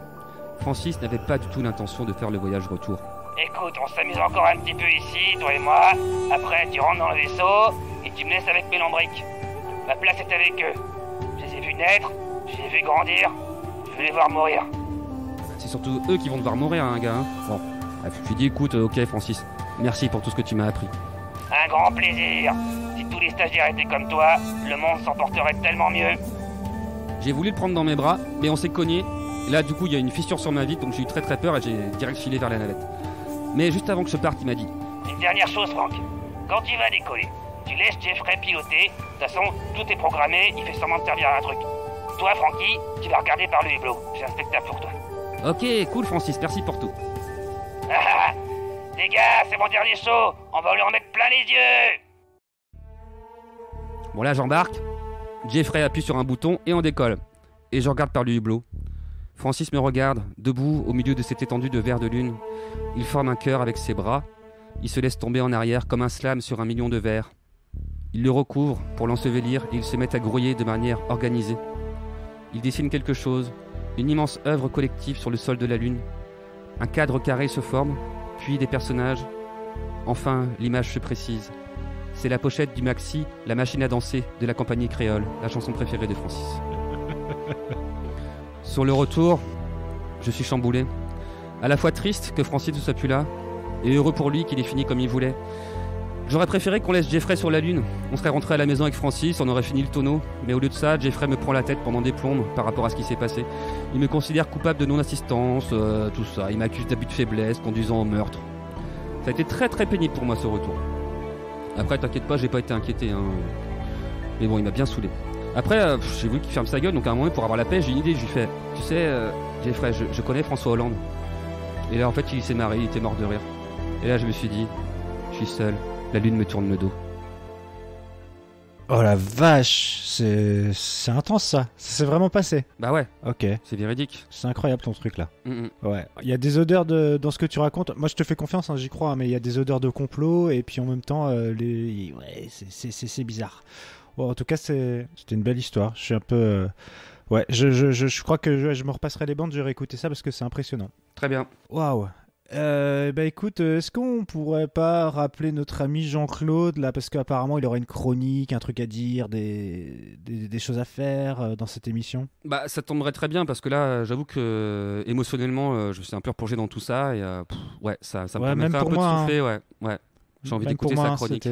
Francis n'avait pas du tout l'intention de faire le voyage retour. Écoute, on s'amuse encore un petit peu ici, toi et moi. Après, tu rentres dans le vaisseau et tu me laisses avec mes lombrics. Ma place est avec eux. Je les ai vus naître, je les ai vus grandir, je vais les voir mourir. C'est surtout eux qui vont devoir mourir, hein, gars. Hein. Bon, je lui ai dit, écoute, ok Francis, merci pour tout ce que tu m'as appris. Un grand plaisir. Si tous les stagiaires étaient comme toi, le monde s'en porterait tellement mieux. J'ai voulu le prendre dans mes bras, mais on s'est cogné. Et là, du coup, il y a une fissure sur ma vitre, donc j'ai eu très très peur et j'ai direct filé vers la navette. Mais juste avant que je parte, il m'a dit... Une dernière chose, Franck. Quand tu vas décoller, tu laisses Jeffrey piloter. De toute façon, tout est programmé, il fait semblant de servir à un truc. Toi, Francky, tu vas regarder par le hublot. J'ai un spectacle pour toi. Ok, cool Francis, merci pour tout. Les gars, c'est mon dernier show. On va lui en mettre plein les yeux. Bon là, j'embarque. Jeffrey appuie sur un bouton et on décolle. Et je regarde par le hublot. Francis me regarde, debout au milieu de cette étendue de verre de lune. Il forme un cœur avec ses bras. Il se laisse tomber en arrière comme un slam sur un million de verres. Il le recouvre pour l'ensevelir et ils se mettent à grouiller de manière organisée. Il dessine quelque chose, une immense œuvre collective sur le sol de la lune. Un cadre carré se forme, puis des personnages. Enfin, l'image se précise. C'est la pochette du maxi « La machine à danser » de la compagnie créole, la chanson préférée de Francis. Sur le retour, je suis chamboulé. À la fois triste que Francis ne soit plus là, et heureux pour lui qu'il ait fini comme il voulait. J'aurais préféré qu'on laisse Jeffrey sur la lune. On serait rentré à la maison avec Francis, on aurait fini le tonneau. Mais au lieu de ça, Jeffrey me prend la tête pendant des plombes par rapport à ce qui s'est passé. Il me considère coupable de non-assistance, tout ça. Il m'accuse d'abus de faiblesse, conduisant au meurtre. Ça a été très très pénible pour moi ce retour. Après, t'inquiète pas, j'ai pas été inquiété. Hein. Mais bon, il m'a bien saoulé. Après, j'ai voulu qu'il ferme sa gueule, donc à un moment, pour avoir la paix, j'ai une idée. Je lui fais, tu sais, Jeffrey, je connais François Hollande. Et là, en fait, il s'est marré, il était mort de rire. Et là, je me suis dit, je suis seul, la lune me tourne le dos. Oh la vache, c'est intense ça. Ça s'est vraiment passé. Bah ouais. Ok. C'est véridique. C'est incroyable ton truc là. Mm-mm. Ouais. Il y a des odeurs dans ce que tu racontes. Moi je te fais confiance, hein, j'y crois, hein, mais il y a des odeurs de complot et puis en même temps, ouais, c'est bizarre. Bon, en tout cas, c'était une belle histoire. Je suis un peu. Ouais, je crois que je me repasserai les bandes, je vais réécouter ça parce que c'est impressionnant. Très bien. Waouh. Bah écoute, est-ce qu'on pourrait pas rappeler notre ami Jean-Claude là, parce qu'apparemment il aurait une chronique, un truc à dire, des choses à faire dans cette émission. Bah ça tomberait très bien parce que là j'avoue que émotionnellement je suis un peu replongé dans tout ça et ouais ça me permettrait un peu de souffler, ouais. J'ai envie d'écouter sa chronique.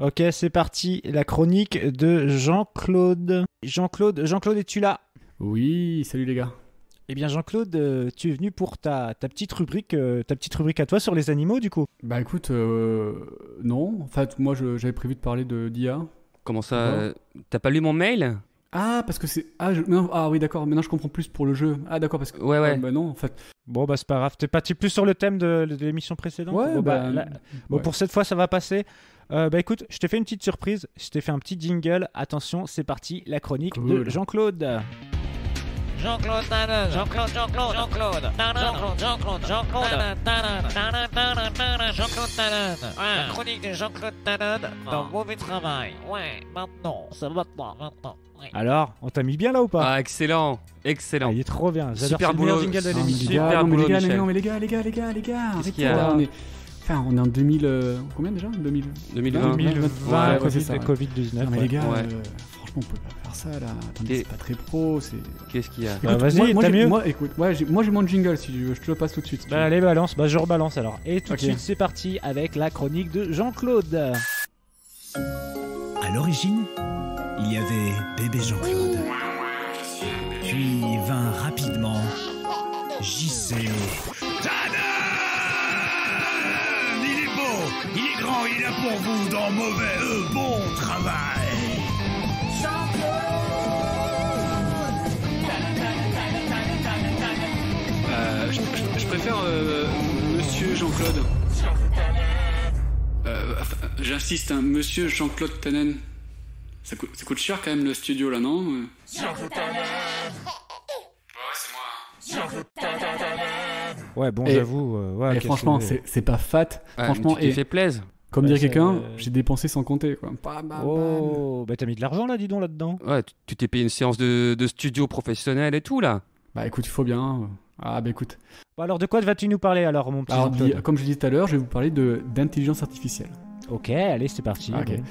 Ok, c'est parti, la chronique de Jean-Claude. Jean-Claude, es-tu là? Oui, salut les gars. Eh bien Jean-Claude, tu es venu pour ta petite rubrique à toi sur les animaux du coup. Bah écoute, non. En fait, moi j'avais prévu de parler d'IA. Comment ça T'as pas lu mon mail? Ah, parce que c'est... Ah oui, d'accord, maintenant je comprends plus pour le jeu. Ah d'accord, parce que... Ouais. Bah non, en fait... Bon bah c'est pas grave, t'es parti plus sur le thème de l'émission précédente. Ouais, bon, pour cette fois ça va passer. Bah écoute, je t'ai fait une petite surprise, je t'ai fait un petit jingle. Attention, c'est parti, la chronique de Jean-Claude. Jean-Claude, la chronique de Jean-Claude Tannen dans Mauvais Travail. Ouais, maintenant, c'est maintenant. Ouais. Alors, on t'a mis bien là ou pas? Ah, excellent. Ah, il est trop bien. Super boulot. Jingle de l'émission. Super boulot, Michel. Non mais les gars. Qu'est-ce qu'il y a là? Enfin, on est en 2000... combien déjà 2020. 2020, ouais, c'est ça. Covid-19. Non, mais les gars, Ouais. franchement, on peut pas faire ça, là. Attendez, c'est pas très pro, c'est... Qu'est-ce qu'il y a? Bah, vas-y, moi, t'as mieux. Écoute, j'ai mon jingle, si tu veux. Je te le passe tout de suite. Bah allez, balance. Bah je rebalance alors. Et tout de Ok. suite, c'est parti avec la chronique de Jean-Claude. À l'origine, il y avait bébé Jean-Claude. Puis vint rapidement JC. Tadam! Il est beau, il est grand, il est là pour vous dans mauvais, bon travail. Je préfère Monsieur Jean-Claude. J'insiste, hein, Monsieur Jean-Claude Tannen. Ça coûte cher quand même le studio là, non? Ouais, c'est moi. Ouais, bon, Et- j'avoue. Ouais, Et franchement, c'est pas fat. Ouais, Franchement, mais tu t'es fait plaisir. comme Bah, dirait c'est- quelqu'un, j'ai dépensé sans compter, quoi. Bam, bam, bam. Oh, bah t'as mis de l'argent là, dis donc là-dedans. Ouais, tu t'es payé une séance de studio professionnel et tout là. Bah écoute, il faut bien. Ah bah écoute. Bon, alors de quoi vas-tu nous parler alors, mon petit Alors, Jean-Claude? comme je disais tout à l'heure, je vais vous parler d'intelligence artificielle. Ok, allez, c'est parti. Ah, ok. Bon.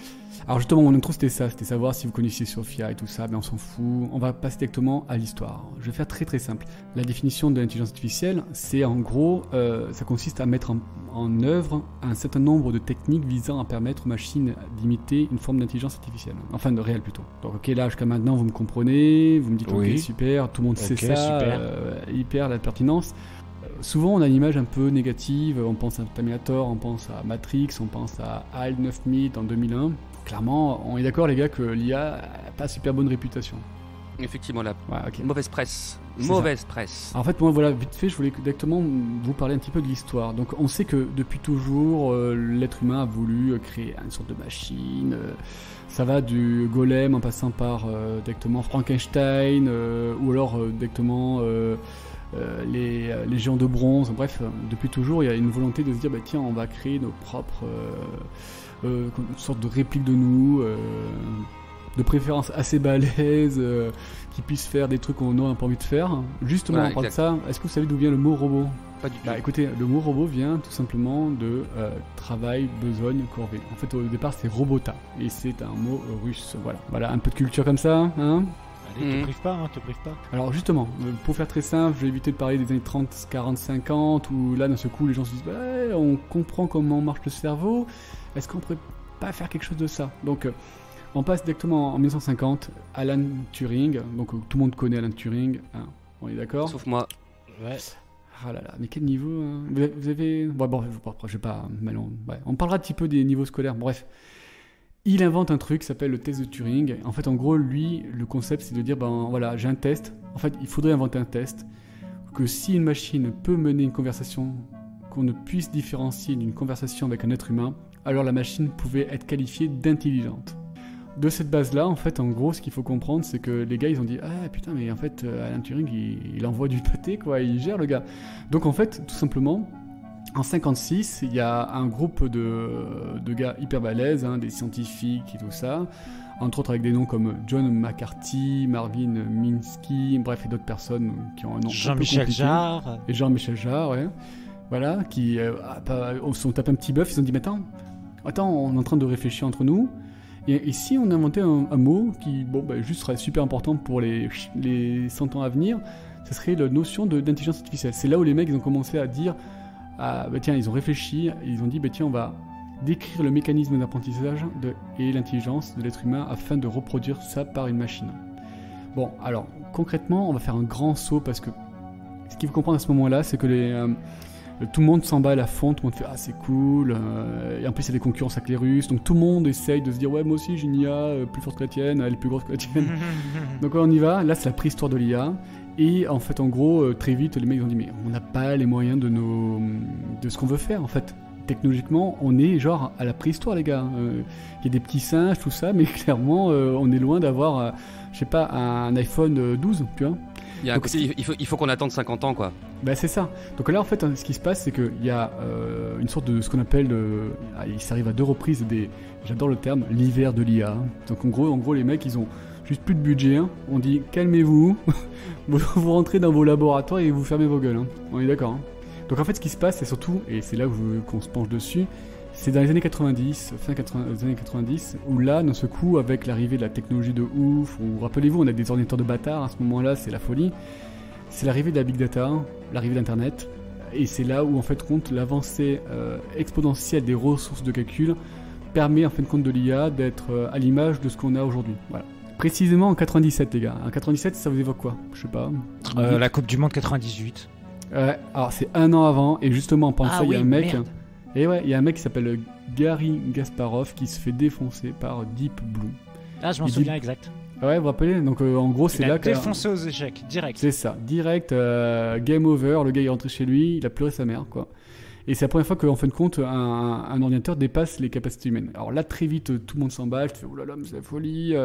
Alors justement, mon intro c'était ça, c'était savoir si vous connaissiez Sophia et tout ça, mais on s'en fout. On va passer directement à l'histoire. Je vais faire très très simple. La définition de l'intelligence artificielle, c'est en gros, ça consiste à mettre en œuvre un certain nombre de techniques visant à permettre aux machines d'imiter une forme d'intelligence artificielle. Enfin, de réel plutôt. Donc ok, là jusqu'à maintenant, vous me comprenez, vous me dites Oui. ok, super, tout le monde sait Ok, ça, super. hyper la pertinence. Souvent, on a une image un peu négative. On pense à Terminator, on pense à Matrix, on pense à HAL 9000 en 2001. Clairement, on est d'accord, les gars, que l'IA n'a pas super bonne réputation. Effectivement, la Ouais, ok. mauvaise presse. C'est Mauvaise presse. Alors, en fait, moi, voilà, vite fait, je voulais directement vous parler un petit peu de l'histoire. Donc, on sait que depuis toujours, l'être humain a voulu créer une sorte de machine. Ça va du golem en passant par directement Frankenstein, ou alors directement les géants de bronze. Bref, depuis toujours, il y a une volonté de se dire, bah, tiens, on va créer nos propres une sorte de réplique de nous, de préférence assez balèze, qui puissent faire des trucs qu'on n'a pas envie de faire. Justement, Ouais, on parle de exact. ça. Est-ce que vous savez d'où vient le mot robot? Pas du tout. Bah écoutez, le mot robot vient tout simplement de travail, besogne, corvée. En fait, au départ, c'est robota, et c'est un mot russe. Voilà, un peu de culture comme ça, hein. Allez, Mhm. te prive pas, hein, te prive pas. Alors justement, pour faire très simple, je vais éviter de parler des années 30, 40, 50, où là, d'un seul coup, les gens se disent bah, on comprend comment marche le cerveau, est-ce qu'on pourrait pas faire quelque chose de ça? Donc, on passe directement en 1950, Alan Turing, donc tout le monde connaît Alan Turing, hein, on est d'accord? Sauf moi. Ouais. Ah là là, mais quel niveau hein. Vous avez... Bon, je vais pas... Ouais. On parlera un petit peu des niveaux scolaires, bref. Il invente un truc qui s'appelle le test de Turing. En fait, en gros, lui, le concept, c'est de dire, ben voilà, j'ai un test. En fait, il faudrait inventer un test que si une machine peut mener une conversation qu'on ne puisse différencier d'une conversation avec un être humain, alors la machine pouvait être qualifiée d'intelligente. De cette base-là, en fait, en gros, ce qu'il faut comprendre, c'est que les gars, ils ont dit « Ah, putain, mais en fait, Alan Turing, il envoie du pâté, quoi, il gère, le gars. » Donc, en fait, tout simplement, en 56, il y a un groupe de gars hyper balèzes, hein, des scientifiques et tout ça, entre autres avec des noms comme John McCarthy, Marvin Minsky, bref, et d'autres personnes qui ont un nom un peu Jean-Michel compliqué. Jarre. Et Jean-Michel Jarre, ouais. Voilà, qui se sont tapés un petit bœuf, ils ont dit « Mais attends, on est en train de réfléchir entre nous. » Et si on inventait un mot qui, juste serait super important pour les 100 ans à venir, ce serait la notion d'intelligence artificielle. C'est là où les mecs ils ont commencé à dire, tiens, ils ont réfléchi, ils ont dit, tiens, on va décrire le mécanisme d'apprentissage et l'intelligence de l'être humain afin de reproduire ça par une machine. Bon, alors, concrètement, on va faire un grand saut parce que ce qu'il faut comprendre à ce moment-là, c'est que tout le monde s'emballe à fond, tout le monde fait « Ah, c'est cool !» Et en plus, il y a des concurrences avec les Russes, donc tout le monde essaye de se dire « Ouais, moi aussi, j'ai une IA plus forte que la tienne, elle est plus grosse que la tienne. » Donc on y va, là c'est la préhistoire de l'IA, et en fait, en gros, très vite, les mecs ont dit « Mais on n'a pas les moyens de ce qu'on veut faire, en fait. » Technologiquement, on est genre à la préhistoire, les gars. Il y a des petits singes, tout ça, mais clairement, on est loin d'avoir, je sais pas, un iPhone 12, tu vois. Il y a un côté, il faut qu'on attende 50 ans, quoi. Bah c'est ça. Donc là, en fait, ce qui se passe, c'est qu'il y a une sorte de ce qu'on appelle, il s'arrive à 2 reprises j'adore le terme, l'hiver de l'IA. Donc en gros, les mecs, ils ont juste plus de budget. Hein. On dit, calmez-vous, vous rentrez dans vos laboratoires et vous fermez vos gueules. Hein. On est d'accord. Hein. Donc en fait, ce qui se passe, c'est surtout, et c'est là qu'on se penche dessus, c'est dans les années 90, les années 90, où là, d'un seul coup, avec l'arrivée de la technologie de ouf, où, rappelez-vous, on a des ordinateurs de bâtards, à ce moment-là, c'est la folie, c'est l'arrivée de la big data, l'arrivée d'Internet, et c'est là où, en fait, compte l'avancée exponentielle des ressources de calcul permet, en fin de compte, de l'IA d'être à l'image de ce qu'on a aujourd'hui. Voilà. Précisément en 97, les gars. En 97, ça vous évoque quoi? Je sais pas. La Coupe du Monde 98. Alors, c'est un an avant, et justement, en pensant, il y a un mec... Merde. Et ouais, il y a un mec qui s'appelle Gary Kasparov qui se fait défoncer par Deep Blue. Ah, je m'en Et souviens exact. Ouais, vous vous rappelez? Donc en gros, c'est Il là a que... défoncé aux échecs, direct. C'est ça, direct, game over, le gars est rentré chez lui, il a pleuré sa mère, quoi. Et c'est la première fois qu'en fin de compte, un ordinateur dépasse les capacités humaines. Alors là, très vite, tout le monde s'emballe, tu fais « Oh là là, mais c'est la folie,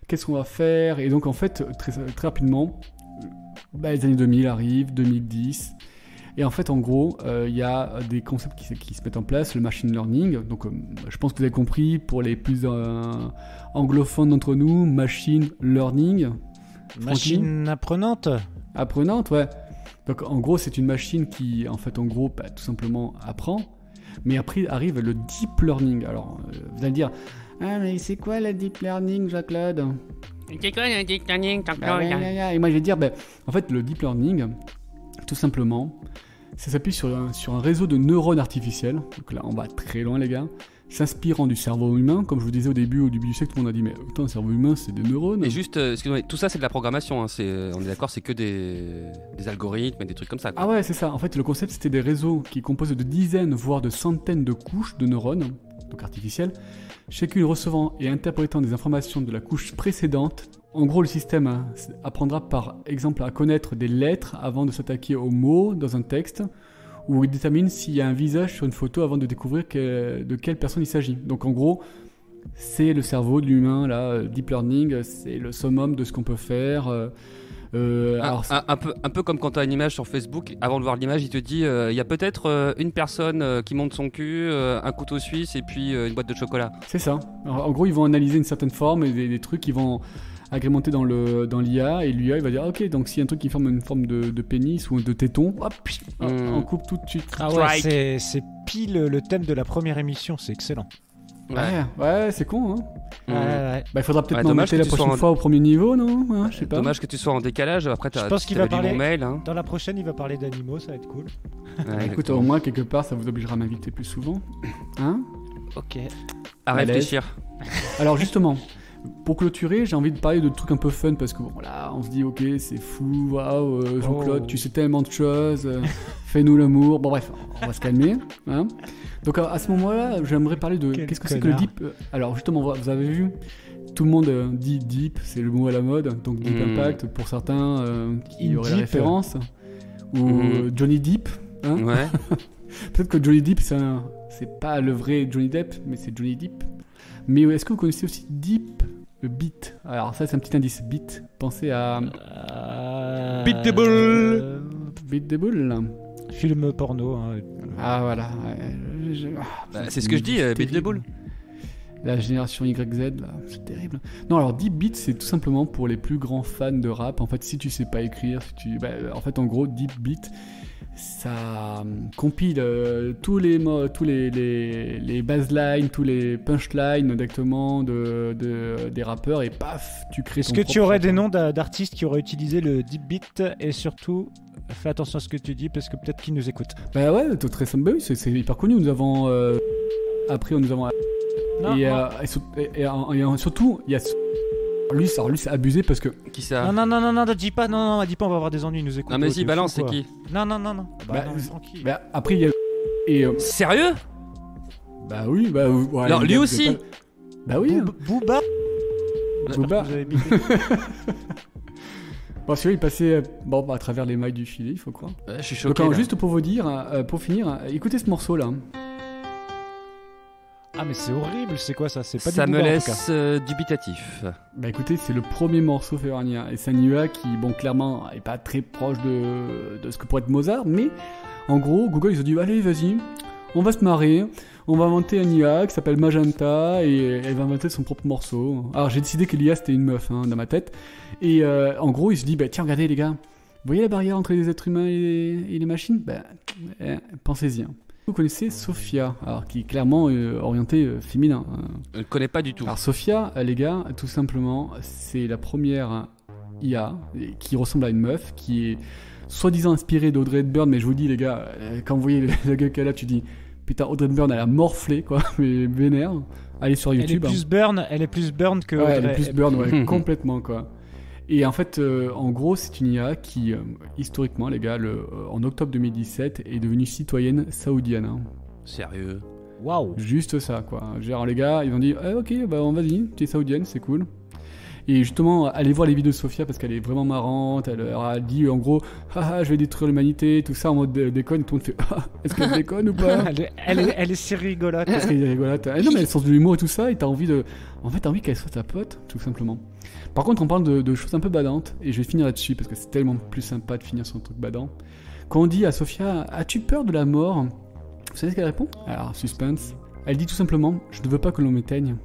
qu'est-ce qu'on va faire ?» Et donc en fait, très rapidement, les années 2000 arrivent, 2010... Et en fait, en gros, il y a des concepts qui se mettent en place, le machine learning. Donc, je pense que vous avez compris, pour les plus anglophones d'entre nous, machine learning. Machine apprenante. Apprenante, ouais. Donc, en gros, c'est une machine qui, en fait, en gros, tout simplement apprend. Mais après, arrive le deep learning. Alors, vous allez dire, ah, mais c'est quoi le deep learning, Jacques-Claude? C'est quoi le deep learning, Et moi, je vais dire, en fait, le deep learning, tout simplement... Ça s'appuie sur un réseau de neurones artificiels. Donc là, on va très loin, les gars. S'inspirant du cerveau humain. Comme je vous disais au début du siècle, tout le monde a dit, mais autant le cerveau humain, c'est des neurones. Et juste, excusez-moi, tout ça, c'est de la programmation. Hein. On est d'accord, c'est que des algorithmes et des trucs comme ça, quoi. Ah ouais, c'est ça. En fait, le concept, c'était des réseaux qui composent de dizaines, voire de centaines de couches de neurones, donc artificielles, chacune recevant et interprétant des informations de la couche précédente. En gros, le système apprendra par exemple à connaître des lettres avant de s'attaquer aux mots dans un texte, ou il détermine s'il y a un visage sur une photo avant de découvrir de quelle personne il s'agit. Donc en gros, c'est le cerveau de l'humain, là, deep learning, c'est le summum de ce qu'on peut faire. Un peu comme quand tu as une image sur Facebook, avant de voir l'image, il te dit il y a peut-être une personne qui monte son cul, un couteau suisse et puis une boîte de chocolat. C'est ça. Alors, en gros, ils vont analyser une certaine forme et des trucs qui vont agrémenter dans l'IA, et l'IA il va dire ok, donc s'il y a un truc qui forme une forme de pénis ou de téton, hop, on coupe tout de suite. Ah ouais, c'est pile le thème de la première émission, c'est excellent. Ouais, c'est con, hein. Ouais. Il faudra peut-être m'en mettre la prochaine fois au premier niveau, non, hein, je sais pas. Dommage que tu sois en décalage. Après, je pense qu'il va parler. Mail, hein. Dans la prochaine, il va parler d'animaux, ça va être cool. Écoute, au moins quelque part, ça vous obligera à m'inviter plus souvent, hein. Ok. À réfléchir. Alors justement. Pour clôturer, j'ai envie de parler de trucs un peu fun parce que bon là, on se dit ok, c'est fou, waouh, Jean-Claude, tu sais tellement de choses, fais-nous l'amour. Bon bref, on va se calmer. Hein. Donc à ce moment-là, j'aimerais parler de qu'est-ce que c'est que le deep. Alors justement, vous avez vu, tout le monde dit deep, c'est le mot à la mode. Donc Deep Impact pour certains qui auraient la référence, ou Johnny Depp. Hein. Ouais. Peut-être que Johnny Depp, c'est pas le vrai Johnny Depp, mais c'est Johnny Depp. Mais est-ce que vous connaissez aussi Deep Beat? Alors ça, c'est un petit indice. Beat. Pensez à... Beat the Bull. Beat the Bull. Film porno. Hein. Ah voilà. C'est ce que je dis, Beat the Bull. La génération YZ, là, c'est terrible. Non, alors Deep Beat, c'est tout simplement pour les plus grands fans de rap. En fait, si tu sais pas écrire, en fait, en gros, Deep Beat, ça compile tous les baselines, tous les punchlines directement des rappeurs, et paf, tu crées ton propre. Est-ce que tu aurais des noms d'artistes qui auraient utilisé le deep beat, et surtout fais attention à ce que tu dis parce que peut-être qu'ils nous écoutent. Bah ouais, très simple, oui, c'est hyper connu. Nous avons après nous avons et surtout il y a lui c'est abusé parce que qui ça? Non, dis pas, on va avoir des ennuis, nous écoute. Non mais si, balance, c'est qui? Non. Tranquille. Bah après il y a sérieux? Bah oui, ouais, alors lui aussi. Bah oui. Booba. Bon, celui-là il passait à travers les mailles du filet, il faut croire. Je suis choqué. Donc juste pour vous dire, pour finir, écoutez ce morceau là. Ah mais c'est horrible, c'est quoi ça? C'est pas ça du me Booba, laisse dubitatif. Bah écoutez, c'est le premier morceau fait par une IA, et c'est un IA qui, bon, clairement est pas très proche de ce que pourrait être Mozart, mais en gros Google ils ont dit allez vas-y, on va se marrer, on va inventer un IA qui s'appelle Magenta et elle va inventer son propre morceau. Alors j'ai décidé que l'IA c'était une meuf dans ma tête, et en gros ils se disent tiens regardez les gars, voyez la barrière entre les êtres humains et les machines ? Pensez-y. Hein. Vous connaissez Sophia, alors qui est clairement orientée féminin. Je ne connais pas du tout. Alors Sophia, les gars, tout simplement, c'est la première IA qui ressemble à une meuf, qui est soi-disant inspirée d'Audrey Hepburn, mais je vous dis les gars, quand vous voyez le gars qu'elle a, tu dis putain, Audrey Hepburn, elle a morflé quoi, mais vénère. Allez sur YouTube. Elle est plus burn que ouais, Audrey. Elle est plus burn, ouais, complètement quoi. Et en fait, en gros, c'est une IA qui, historiquement, les gars, en octobre 2017, est devenue citoyenne saoudienne. Hein. Sérieux ? Waouh. Juste ça, quoi. Genre, les gars, ils ont dit, ok, bah vas-y, tu es saoudienne, c'est cool. Et justement, allez voir les vidéos de Sophia parce qu'elle est vraiment marrante. Elle a dit, en gros, je vais détruire l'humanité, tout ça en mode déconne. Et tout le monde fait, est-ce qu'elle déconne ou pas ? elle est si rigolote. Est-ce qu'elle est rigolote ? Non, mais elle a le sens de l'humour et tout ça, et t'as envie qu'elle soit ta pote, tout simplement. Par contre, on parle de choses un peu badantes, et je vais finir là-dessus parce que c'est tellement plus sympa de finir sur un truc badant. Quand on dit à Sophia, as-tu peur de la mort ? Vous savez ce qu'elle répond ? Alors, suspense. Elle dit tout simplement, je ne veux pas que l'on m'éteigne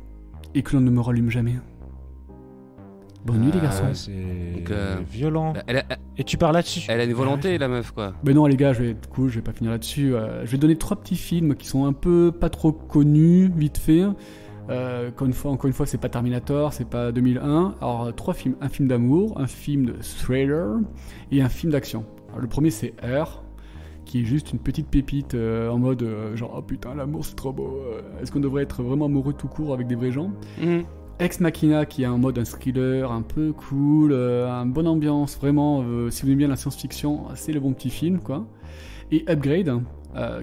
et que l'on ne me rallume jamais. Bonne nuit les garçons. C'est violent. Et tu parles là-dessus. Elle a une volonté, la meuf, quoi. Mais non, les gars, je vais être cool, je vais pas finir là-dessus. Je vais donner 3 petits films qui sont un peu pas trop connus, vite fait. Encore une fois, c'est pas Terminator, c'est pas 2001. Alors, 3 films, un film d'amour, un film de thriller et un film d'action. Alors, le premier, c'est Her, qui est juste une petite pépite en mode genre, oh putain, l'amour c'est trop beau. Est-ce qu'on devrait être vraiment amoureux tout court avec des vrais gens ? Ex Machina, qui est en mode un thriller un peu cool, une bonne ambiance, vraiment, si vous aimez bien la science-fiction, c'est le bon petit film, quoi. Et Upgrade,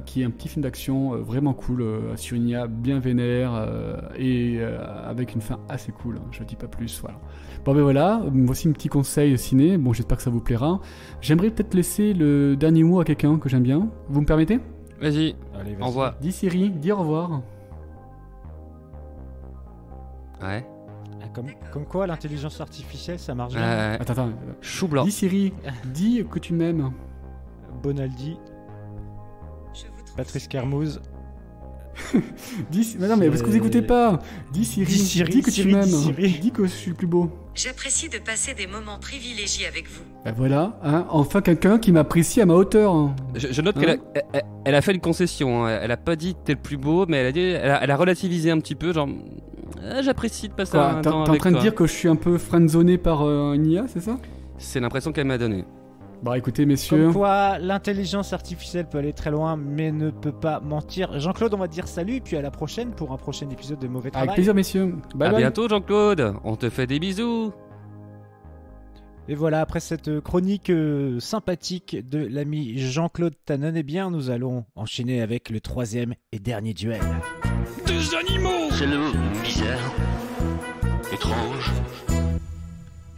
qui est un petit film d'action vraiment cool, sur une IA bien vénère, et avec une fin assez cool, hein, je dis pas plus, voilà. Bon ben voilà, voici un petit conseil ciné, bon j'espère que ça vous plaira. J'aimerais peut-être laisser le dernier mot à quelqu'un que j'aime bien, vous me permettez ? Vas-y, au revoir. Dis Siri, dis au revoir. Ouais. Comme quoi, l'intelligence artificielle, ça marche bien. Attends. Chou blanc. Dis Siri, dis que tu m'aimes. Bonaldi. Patrice Carmouze. Non, mais parce que vous écoutez pas. Dis Siri, dis que tu m'aimes. Dis que je suis le plus beau. J'apprécie de passer des moments privilégiés avec vous. Ben voilà, hein, enfin quelqu'un qui m'apprécie à ma hauteur. Hein. Je note qu'elle a fait une concession. Hein. Elle a pas dit t'es le plus beau, mais elle a relativisé un petit peu, genre j'apprécie de passer un temps avec toi. T'es en train de dire que je suis un peu friendzoné par une IA, c'est ça ? C'est l'impression qu'elle m'a donné. Bah écoutez messieurs. Comme quoi, l'intelligence artificielle peut aller très loin, mais ne peut pas mentir. Jean-Claude, on va te dire salut, et puis à la prochaine pour un prochain épisode de Mauvais Travail. Avec plaisir messieurs. Bye à bye. Bientôt Jean-Claude, on te fait des bisous. Et voilà, après cette chronique sympathique de l'ami Jean-Claude Tannen, eh bien, nous allons enchaîner avec le 3e et dernier duel. Des animaux. C'est le mot bizarre, étrange.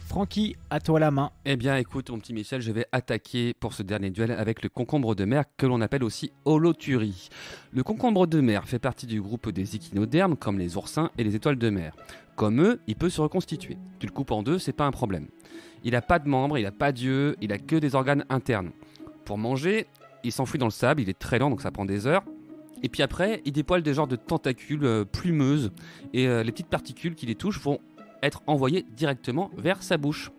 Francky, à toi la main. Eh bien, écoute, mon petit Michel, je vais attaquer pour ce dernier duel avec le concombre de mer, que l'on appelle aussi holoturie. Le concombre de mer fait partie du groupe des échinodermes, comme les oursins et les étoiles de mer. Comme eux, il peut se reconstituer. Tu le coupes en deux, c'est pas un problème. Il n'a pas de membres, il n'a pas d'yeux, il a que des organes internes. Pour manger, il s'enfuit dans le sable, il est très lent, donc ça prend des heures. Et puis après, il dépoile des genres de tentacules plumeuses, et les petites particules qui les touchent vont être envoyées directement vers sa bouche.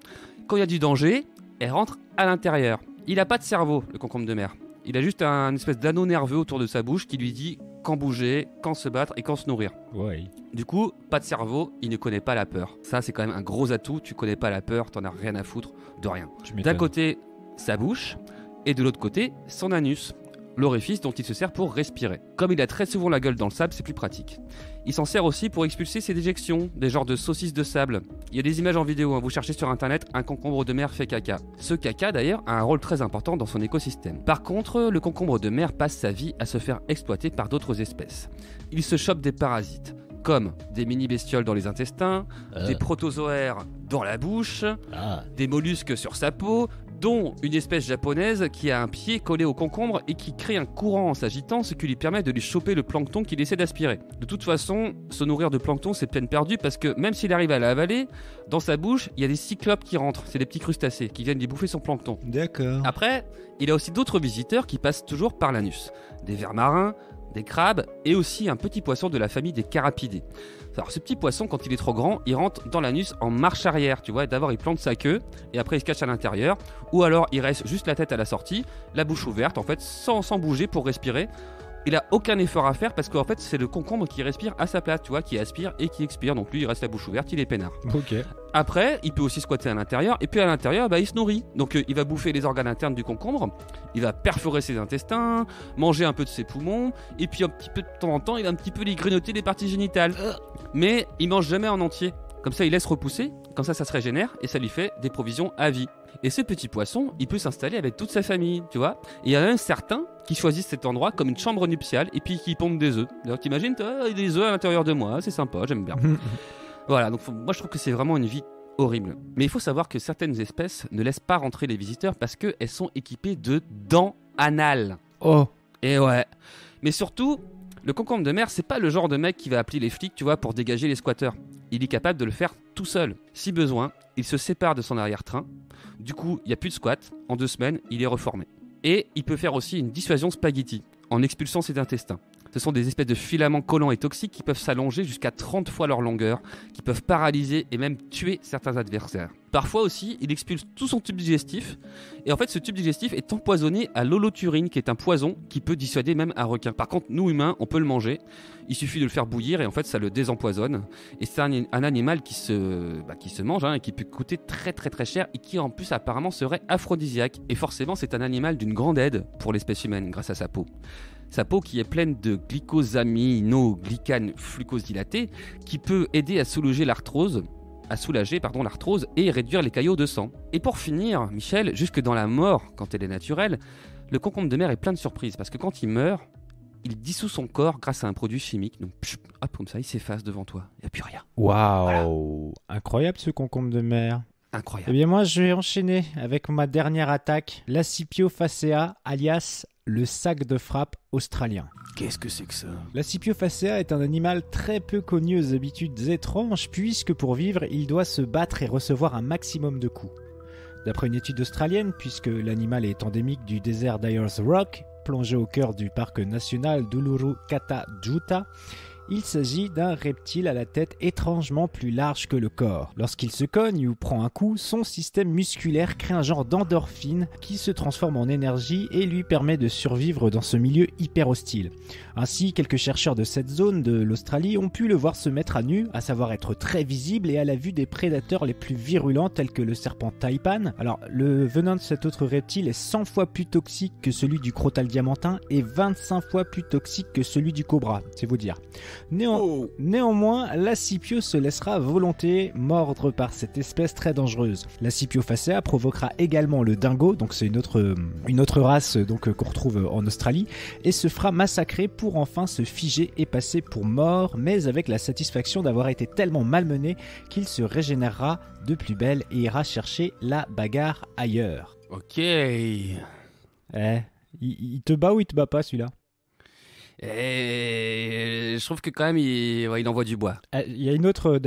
Quand il y a du danger, elle rentre à l'intérieur. Il n'a pas de cerveau, le concombre de mer. Il a juste un espèce d'anneau nerveux autour de sa bouche qui lui dit quand bouger, quand se battre et quand se nourrir. Ouais. Du coup, pas de cerveau, il ne connaît pas la peur. Ça, c'est quand même un gros atout. Tu connais pas la peur, t'en as rien à foutre de rien. D'un côté, sa bouche, et de l'autre côté, son anus. L'orifice dont il se sert pour respirer. Comme il a très souvent la gueule dans le sable, c'est plus pratique. Il s'en sert aussi pour expulser ses déjections, des genres de saucisses de sable. Il y a des images en vidéo, hein. Vous cherchez sur internet, un concombre de mer fait caca. Ce caca d'ailleurs a un rôle très important dans son écosystème. Par contre, le concombre de mer passe sa vie à se faire exploiter par d'autres espèces. Il se chope des parasites, comme des mini-bestioles dans les intestins, des protozoaires dans la bouche, des mollusques sur sa peau, dont une espèce japonaise qui a un pied collé au concombre et qui crée un courant en s'agitant, ce qui lui permet de lui choper le plancton qu'il essaie d'aspirer. De toute façon, se nourrir de plancton, c'est peine perdue parce que même s'il arrive à l'avaler, dans sa bouche, il y a des cyclopes qui rentrent. C'est des petits crustacés qui viennent lui bouffer son plancton. D'accord. Après, il a aussi d'autres visiteurs qui passent toujours par l'anus. Des vers marins, des crabes et aussi un petit poisson de la famille des carapidés. Alors ce petit poisson, quand il est trop grand, il rentre dans l'anus en marche arrière, tu vois. D'abord il plante sa queue et après il se cache à l'intérieur, ou alors il reste juste la tête à la sortie, la bouche ouverte en fait, sans bouger pour respirer. Il a aucun effort à faire parce qu'en fait c'est le concombre qui respire à sa place, tu vois, qui aspire et qui expire. Donc lui il reste la bouche ouverte, il est peinard. Ok. Après, il peut aussi squatter à l'intérieur et puis à l'intérieur, il se nourrit. Donc il va bouffer les organes internes du concombre, il va perforer ses intestins, manger un peu de ses poumons et puis un petit peu de temps en temps, il va un petit peu les grignoter des parties génitales. Mais il mange jamais en entier. Comme ça, il laisse repousser, comme ça se régénère et ça lui fait des provisions à vie. Et ce petit poisson, il peut s'installer avec toute sa famille, tu vois. Et il y en a un certain qui choisissent cet endroit comme une chambre nuptiale et puis qui pondent des œufs. D'ailleurs, t'imagines, il y a des œufs à l'intérieur de moi, c'est sympa, j'aime bien. Voilà, donc moi je trouve que c'est vraiment une vie horrible. Mais il faut savoir que certaines espèces ne laissent pas rentrer les visiteurs parce qu'elles sont équipées de dents anales. Oh. Et ouais. Mais surtout, le concombre de mer, c'est pas le genre de mec qui va appeler les flics, tu vois, pour dégager les squatteurs. Il est capable de le faire tout seul. Si besoin, il se sépare de son arrière-train. Du coup, il n'y a plus de squat. En 2 semaines, il est reformé. Et il peut faire aussi une dissuasion spaghetti en expulsant ses intestins. Ce sont des espèces de filaments collants et toxiques qui peuvent s'allonger jusqu'à 30 fois leur longueur, qui peuvent paralyser et même tuer certains adversaires. Parfois aussi, il expulse tout son tube digestif, et en fait ce tube digestif est empoisonné à l'holothurine, qui est un poison qui peut dissuader même un requin. Par contre, nous humains, on peut le manger, il suffit de le faire bouillir et en fait ça le désempoisonne. Et c'est un animal qui se mange et qui peut coûter très très très cher et qui en plus apparemment serait aphrodisiaque. Et forcément c'est un animal d'une grande aide pour l'espèce humaine grâce à sa peau. Sa peau qui est pleine de glycosaminoglycanes flucosilatés qui peut aider à soulager l'arthrose et réduire les caillots de sang. Et pour finir, Michel, jusque dans la mort, quand elle est naturelle, le concombre de mer est plein de surprises parce que quand il meurt, il dissout son corps grâce à un produit chimique. Donc, hop, comme ça, il s'efface devant toi. Il n'y a plus rien. Waouh, voilà. Incroyable ce concombre de mer. Incroyable. Eh bien moi, je vais enchaîner avec ma dernière attaque, l'Acipio facea, alias le sac de frappe australien. Qu'est-ce que c'est que ça? L'Acipio facea est un animal très peu connu aux habitudes étranges puisque pour vivre, il doit se battre et recevoir un maximum de coups. D'après une étude australienne, puisque l'animal est endémique du désert d'Ayers Rock, plongé au cœur du parc national d'Uluru-Kata-Tjuta, il s'agit d'un reptile à la tête étrangement plus large que le corps. Lorsqu'il se cogne ou prend un coup, son système musculaire crée un genre d'endorphine qui se transforme en énergie et lui permet de survivre dans ce milieu hyper hostile. Ainsi, quelques chercheurs de cette zone de l'Australie ont pu le voir se mettre à nu, à savoir être très visible et à la vue des prédateurs les plus virulents tels que le serpent taipan. Alors, le venin de cet autre reptile est 100 fois plus toxique que celui du crotal diamantin et 25 fois plus toxique que celui du cobra, c'est vous dire. Néanmoins, l'Acipio se laissera à volonté mordre par cette espèce très dangereuse. L'Acipio facea provoquera également le dingo, donc c'est une autre race qu'on retrouve en Australie, et se fera massacrer pour enfin se figer et passer pour mort, mais avec la satisfaction d'avoir été tellement malmené qu'il se régénérera de plus belle et ira chercher la bagarre ailleurs. Ok. Il te bat ou il te bat pas celui-là? Et je trouve que quand même il envoie du bois. Il y a une autre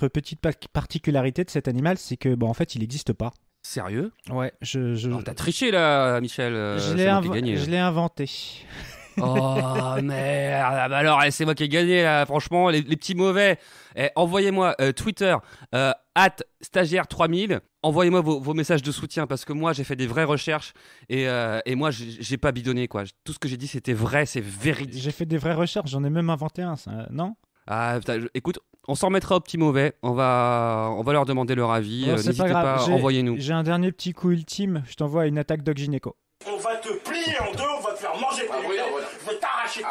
petite particularité de cet animal, c'est que en fait il n'existe pas. Sérieux? Ouais, Oh, t'as triché là, Michel. Je l'ai inventé. Oh merde, alors c'est moi qui ai gagné là, franchement, les petits mauvais. Envoyez-moi Twitter, @stagiaire3000. Envoyez-moi vos messages de soutien parce que moi j'ai fait des vraies recherches et moi j'ai pas bidonné quoi. Tout ce que j'ai dit c'était vrai, c'est véridique. J'ai fait des vraies recherches, j'en ai même inventé un, ça, non? Ah putain, écoute, on s'en remettra aux petits mauvais, on va leur demander leur avis, n'hésitez pas, envoyez-nous. J'ai un dernier petit coup ultime, je t'envoie à une attaque Doc Gynéco. On va te plier en deux, on va te faire manger tes dents, je vais t'arracher tes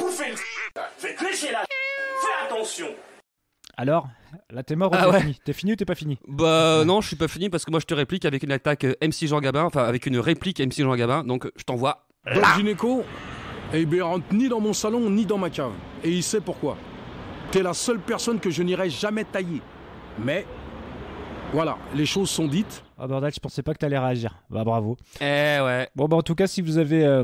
bouffer le je vais te lécher la fais attention. Alors, là t'es mort ou t'es fini? T'es fini ou t'es pas fini? Bah non, je suis pas fini parce que moi je te réplique avec une attaque MC Jean Gabin, enfin avec une réplique MC Jean Gabin, donc je t'envoie. Doc Gynéco, il rentre ni dans mon salon ni dans ma cave. Et il sait pourquoi. T'es la seule personne que je n'irai jamais tailler. Mais, voilà, les choses sont dites. Oh bordel, je pensais pas que t'allais réagir. Bah bravo. Ouais. Bon en tout cas, si vous avez un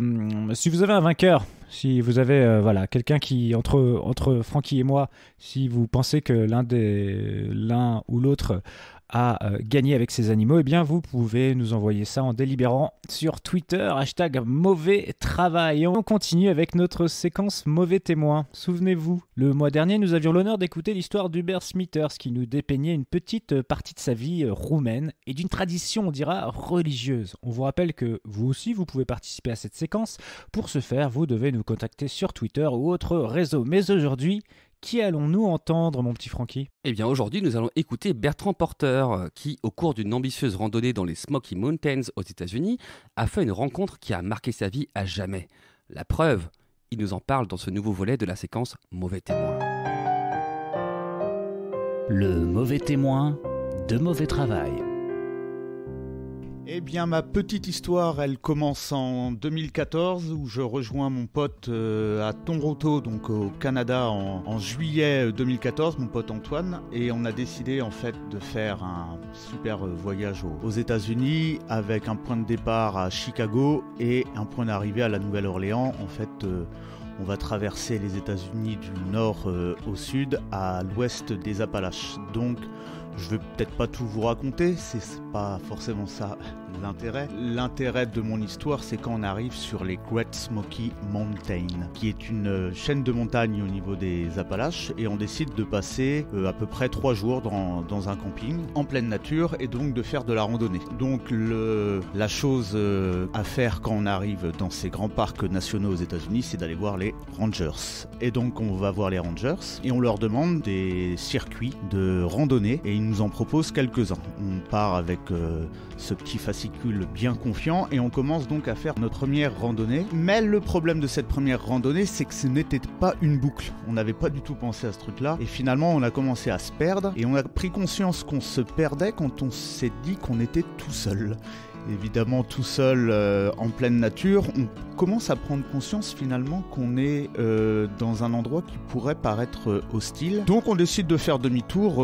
vainqueur, si vous avez quelqu'un qui entre Francky et moi, si vous pensez que l'un ou l'autre à gagner avec ces animaux, eh bien vous pouvez nous envoyer ça en délibérant sur Twitter, #mauvais travail. Et on continue avec notre séquence mauvais témoin. Souvenez-vous, le mois dernier, nous avions l'honneur d'écouter l'histoire d'Hubert Smithers qui nous dépeignait une petite partie de sa vie roumaine et d'une tradition, on dira, religieuse. On vous rappelle que vous aussi, vous pouvez participer à cette séquence. Pour ce faire, vous devez nous contacter sur Twitter ou autre réseau. Mais aujourd'hui, qui allons-nous entendre, mon petit Francky ? Eh bien, aujourd'hui, nous allons écouter Bertrand Porter, qui, au cours d'une ambitieuse randonnée dans les Smoky Mountains aux États-Unis, a fait une rencontre qui a marqué sa vie à jamais. La preuve, il nous en parle dans ce nouveau volet de la séquence Mauvais témoin. Le mauvais témoin de mauvais travail. Eh bien, ma petite histoire, elle commence en 2014 où je rejoins mon pote à Toronto, donc au Canada, en juillet 2014, mon pote Antoine, et on a décidé en fait de faire un super voyage aux États-Unis avec un point de départ à Chicago et un point d'arrivée à la Nouvelle-Orléans. En fait, on va traverser les États-Unis du nord au sud, à l'ouest des Appalaches. Donc, je vais peut-être pas tout vous raconter, c'est pas forcément ça l'intérêt. L'intérêt de mon histoire, c'est quand on arrive sur les Great Smoky Mountains, qui est une chaîne de montagnes au niveau des Appalaches, et on décide de passer à peu près 3 jours dans un camping, en pleine nature, et donc de faire de la randonnée. Donc la chose à faire quand on arrive dans ces grands parcs nationaux aux États-Unis, c'est d'aller voir les Rangers. Et donc on va voir les Rangers, et on leur demande des circuits de randonnée, et ils nous en proposent quelques-uns. On part avec ce petit fascicule bien confiant et on commence donc à faire notre première randonnée. Mais le problème de cette première randonnée, c'est que ce n'était pas une boucle. On n'avait pas du tout pensé à ce truc-là. Et finalement, on a commencé à se perdre et on a pris conscience qu'on se perdait quand on s'est dit qu'on était tout seul. Évidemment, tout seul en pleine nature, on commence à prendre conscience finalement qu'on est dans un endroit qui pourrait paraître hostile. Donc on décide de faire demi-tour,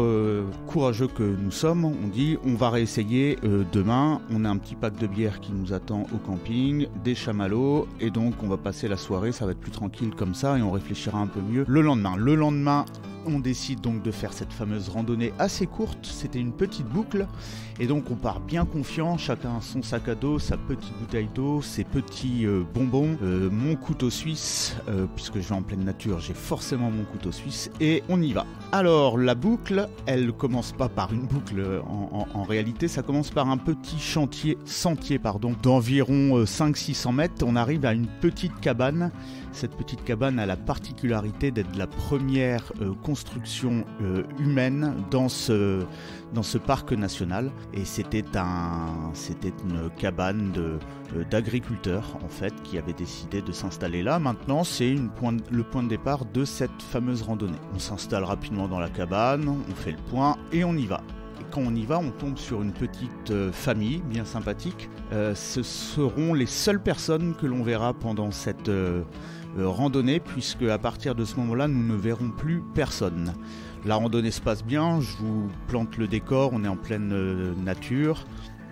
courageux que nous sommes, on dit on va réessayer demain. On a un petit pack de bière qui nous attend au camping, des chamallows, et donc on va passer la soirée, ça va être plus tranquille comme ça et on réfléchira un peu mieux le lendemain. Le lendemain, on décide donc de faire cette fameuse randonnée assez courte, c'était une petite boucle, et donc on part bien confiant, chacun son sac à dos, sa petite bouteille d'eau, ses petits bonbons, mon couteau suisse, puisque je vais en pleine nature, j'ai forcément mon couteau suisse, et on y va. Alors la boucle, elle commence pas par une boucle en réalité, ça commence par un petit sentier d'environ 500-600 mètres, on arrive à une petite cabane. Cette petite cabane a la particularité d'être la première construction humaine dans ce parc national. Et c'était une cabane d'agriculteurs en fait qui avaient décidé de s'installer là. Maintenant, c'est le point de départ de cette fameuse randonnée. On s'installe rapidement dans la cabane, on fait le point et on y va. Quand on y va, on tombe sur une petite famille bien sympathique. Ce seront les seules personnes que l'on verra pendant cette randonnée, puisque à partir de ce moment-là, nous ne verrons plus personne. La randonnée se passe bien, je vous plante le décor, on est en pleine nature,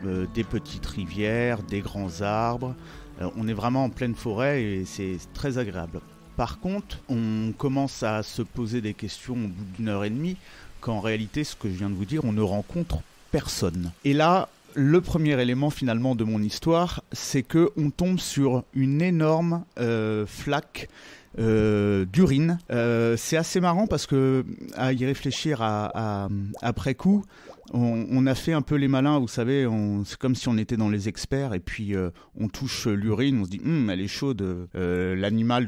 des petites rivières, des grands arbres, on est vraiment en pleine forêt et c'est très agréable. Par contre, on commence à se poser des questions au bout d'une heure et demie, qu'en réalité, ce que je viens de vous dire, on ne rencontre personne. Et là, le premier élément finalement de mon histoire, c'est qu'on tombe sur une énorme flaque d'urine. C'est assez marrant parce que, à y réfléchir après coup, on a fait un peu les malins, vous savez, c'est comme si on était dans les experts et puis on touche l'urine, on se dit elle est chaude, l'animal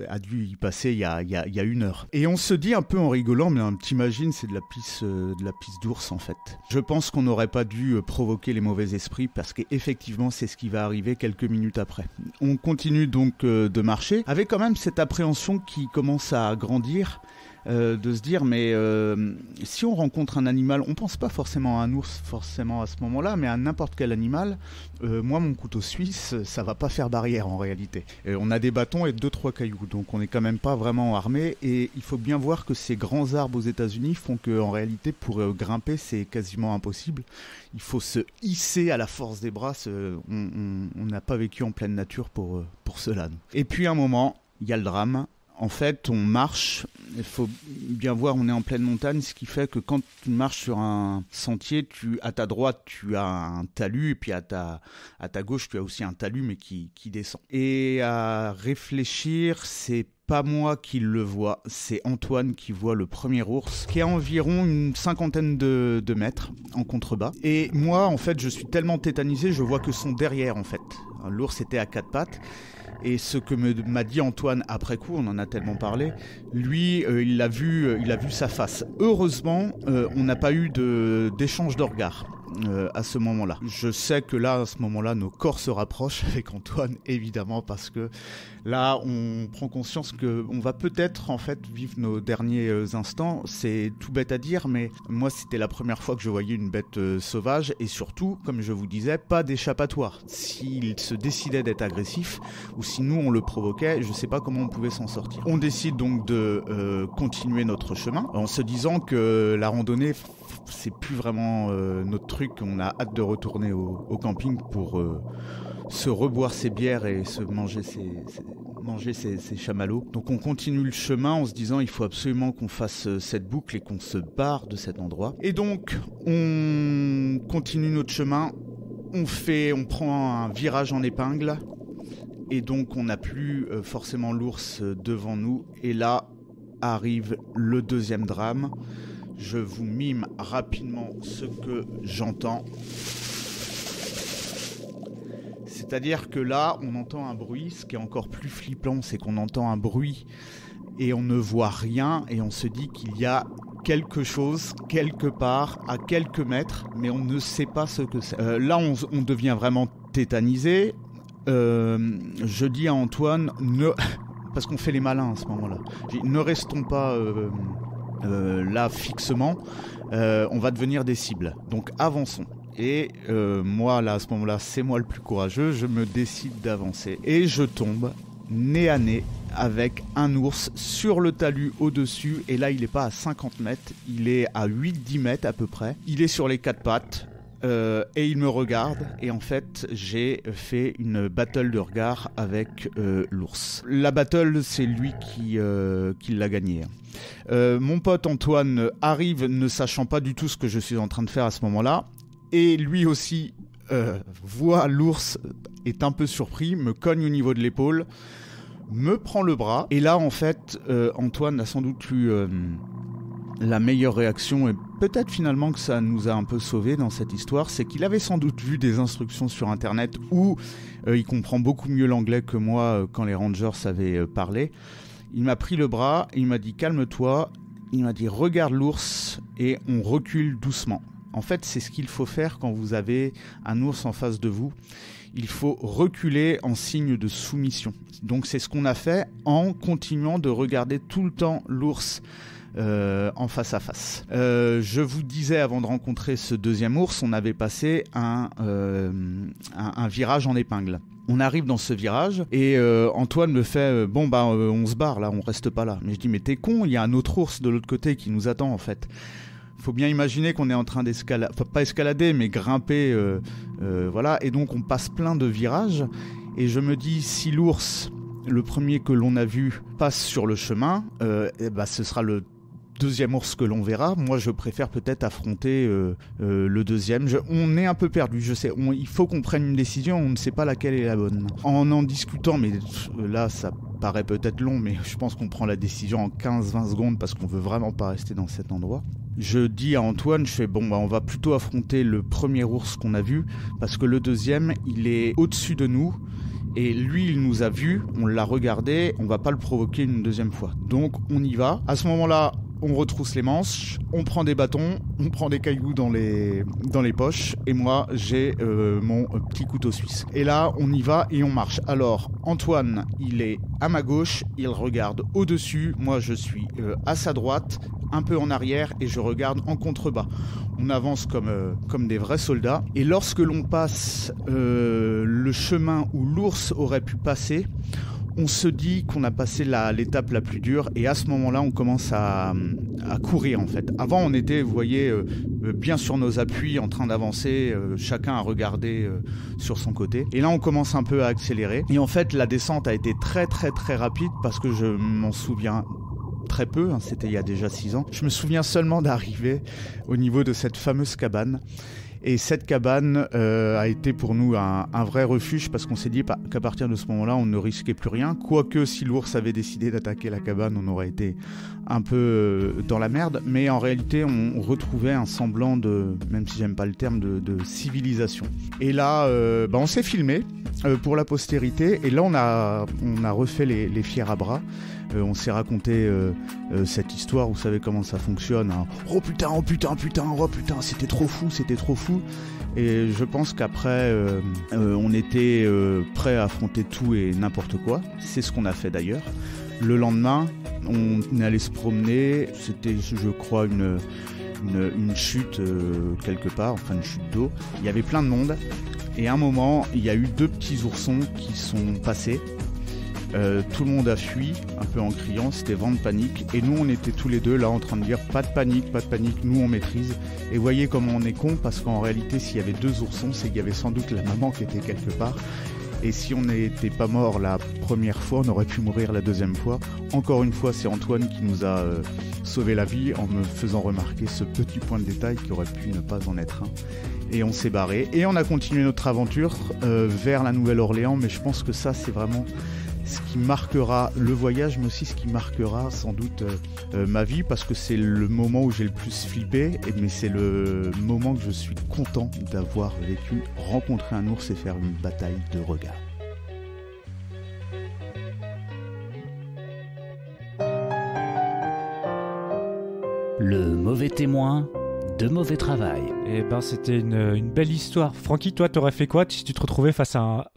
a dû y passer il y a 1 heure. Et on se dit un peu en rigolant, mais t'imagines, c'est de la pisse d'ours en fait. Je pense qu'on n'aurait pas dû provoquer les mauvais esprits parce qu'effectivement c'est ce qui va arriver quelques minutes après. On continue donc de marcher avec quand même cette appréhension qui commence à grandir. De se dire mais si on rencontre un animal, on pense pas forcément à un ours forcément à ce moment-là, mais à n'importe quel animal, moi mon couteau suisse ça va pas faire barrière en réalité. On a des bâtons et 2-3 cailloux, donc on est quand même pas vraiment armé, et il faut bien voir que ces grands arbres aux États-Unis font que en réalité pour grimper c'est quasiment impossible. Il faut se hisser à la force des bras, on n'a pas vécu en pleine nature pour cela. Et puis à un moment, il y a le drame. En fait, on marche, il faut bien voir, on est en pleine montagne, ce qui fait que quand tu marches sur un sentier, à ta droite, tu as un talus, et puis à ta gauche, tu as aussi un talus, mais qui descend. Et à réfléchir, c'est pas moi qui le vois, c'est Antoine qui voit le premier ours, qui est à environ une 50aine de mètres en contrebas. Et moi, en fait, je suis tellement tétanisé, je vois que son derrière, en fait. L'ours était à 4 pattes. Et ce que m'a dit Antoine après coup, on en a tellement parlé, lui, il a vu sa face. Heureusement, on n'a pas eu d'échange de regards à ce moment-là. Je sais que là, à ce moment-là, nos corps se rapprochent avec Antoine, évidemment, parce que là, on prend conscience qu'on va peut-être, en fait, vivre nos derniers instants. C'est tout bête à dire, mais moi, c'était la première fois que je voyais une bête sauvage, et surtout, comme je vous disais, pas d'échappatoire. S'il se décidait d'être agressif, ou si nous, on le provoquait, je ne sais pas comment on pouvait s'en sortir. On décide donc de continuer notre chemin, en se disant que la randonnée, c'est plus vraiment notre truc. On a hâte de retourner au camping pour se reboire ses bières et se manger ses chamallows. Donc on continue le chemin en se disant il faut absolument qu'on fasse cette boucle et qu'on se barre de cet endroit. Et donc on continue notre chemin, on prend un virage en épingle et donc on n'a plus forcément l'ours devant nous. Et là arrive le deuxième drame. Je vous mime rapidement ce que j'entends. C'est-à-dire que là, on entend un bruit. Ce qui est encore plus flippant, c'est qu'on entend un bruit et on ne voit rien. Et on se dit qu'il y a quelque chose, quelque part, à quelques mètres, mais on ne sait pas ce que c'est. Là, on devient vraiment tétanisé. Je dis à Antoine, parce qu'on fait les malins à ce moment-là, ne restons pas... là fixement, on va devenir des cibles. Donc avançons. Et moi là à ce moment-là, c'est moi le plus courageux, je me décide d'avancer. Et je tombe nez à nez avec un ours sur le talus au-dessus. Et là il n'est pas à 50 mètres, il est à 8-10 mètres à peu près. Il est sur les 4 pattes. Et il me regarde et en fait j'ai fait une battle de regard avec l'ours. La battle c'est lui qui l'a gagnée. Mon pote Antoine arrive ne sachant pas du tout ce que je suis en train de faire à ce moment-là et lui aussi voit l'ours, est un peu surpris, me cogne au niveau de l'épaule, me prend le bras et là en fait Antoine a sans doute eu la meilleure réaction, et peut-être finalement que ça nous a un peu sauvés dans cette histoire, c'est qu'il avait sans doute vu des instructions sur internet où il comprend beaucoup mieux l'anglais que moi quand les Rangers avaient parlé. Il m'a pris le bras, il m'a dit calme-toi, il m'a dit regarde l'ours et on recule doucement. En fait, c'est ce qu'il faut faire quand vous avez un ours en face de vous. Il faut reculer en signe de soumission. Donc c'est ce qu'on a fait en continuant de regarder tout le temps l'ours en face à face. Je vous disais avant de rencontrer ce deuxième ours, on avait passé un virage en épingle. On arrive dans ce virage et Antoine me fait on se barre là, on reste pas là. Mais je dis mais t'es con, il y a un autre ours de l'autre côté qui nous attend en fait. Faut bien imaginer qu'on est en train d'escalader, pas escalader mais grimper, voilà. Et donc on passe plein de virages et je me dis si l'ours, le premier que l'on a vu, passe sur le chemin, ce sera le deuxième ours que l'on verra. Moi je préfère peut-être affronter le deuxième. On est un peu perdu, je sais, il faut qu'on prenne une décision, on ne sait pas laquelle est la bonne. En discutant, mais là ça paraît peut-être long, mais je pense qu'on prend la décision en 15-20 secondes parce qu'on veut vraiment pas rester dans cet endroit. Je dis à Antoine, je fais on va plutôt affronter le premier ours qu'on a vu parce que le deuxième il est au-dessus de nous. Et lui, il nous a vus, on l'a regardé, on va pas le provoquer une deuxième fois. Donc on y va. À ce moment-là, on retrousse les manches, on prend des bâtons, on prend des cailloux dans les poches. Et moi, j'ai mon petit couteau suisse. Et là, on y va et on marche. Alors, Antoine, il est à ma gauche, il regarde au-dessus. Moi, je suis à sa droite, un peu en arrière et je regarde en contrebas. On avance comme des vrais soldats. Et lorsque l'on passe le chemin où l'ours aurait pu passer, On se dit qu'on a passé l'étape la plus dure et à ce moment-là, on commence à courir en fait. Avant, on était, vous voyez, bien sur nos appuis, en train d'avancer, chacun à regarder sur son côté. Et là, on commence un peu à accélérer. Et en fait, la descente a été très très très rapide parce que je m'en souviens très peu, hein, c'était il y a déjà 6 ans. Je me souviens seulement d'arriver au niveau de cette fameuse cabane. Et cette cabane a été pour nous un vrai refuge parce qu'on s'est dit qu'à partir de ce moment-là, on ne risquait plus rien. Quoique si l'ours avait décidé d'attaquer la cabane, on aurait été un peu dans la merde. Mais en réalité, on retrouvait un semblant de, même si j'aime pas le terme, de civilisation. Et là, on s'est filmé pour la postérité. Et là, on a refait les fiers à bras. On s'est raconté cette histoire, vous savez comment ça fonctionne, hein. Oh putain, c'était trop fou. Et je pense qu'après, on était prêt à affronter tout et n'importe quoi. C'est ce qu'on a fait d'ailleurs. Le lendemain, on est allé se promener. C'était, je crois, une chute quelque part, enfin une chute d'eau. Il y avait plein de monde. Et à un moment, il y a eu 2 petits oursons qui sont passés. Tout le monde a fui, un peu en criant, c'était vent de panique. Et nous, on était tous les deux là en train de dire pas de panique, nous on maîtrise. Et voyez comment on est con, parce qu'en réalité, s'il y avait 2 oursons, c'est qu'il y avait sans doute la maman qui était quelque part. Et si on n'était pas mort la première fois, on aurait pu mourir la deuxième fois. Encore une fois, c'est Antoine qui nous a sauvé la vie en me faisant remarquer ce petit point de détail qui aurait pu ne pas en être un. Et on s'est barré. Et on a continué notre aventure vers la Nouvelle-Orléans, mais je pense que ça, c'est vraiment ce qui marquera le voyage, mais aussi ce qui marquera sans doute ma vie, parce que c'est le moment où j'ai le plus flippé, mais c'est le moment que je suis content d'avoir vécu, rencontrer un ours et faire une bataille de regards. Le mauvais témoin de mauvais travail. Eh ben, c'était une belle histoire. Francky, toi, t'aurais fait quoi si tu te retrouvais face à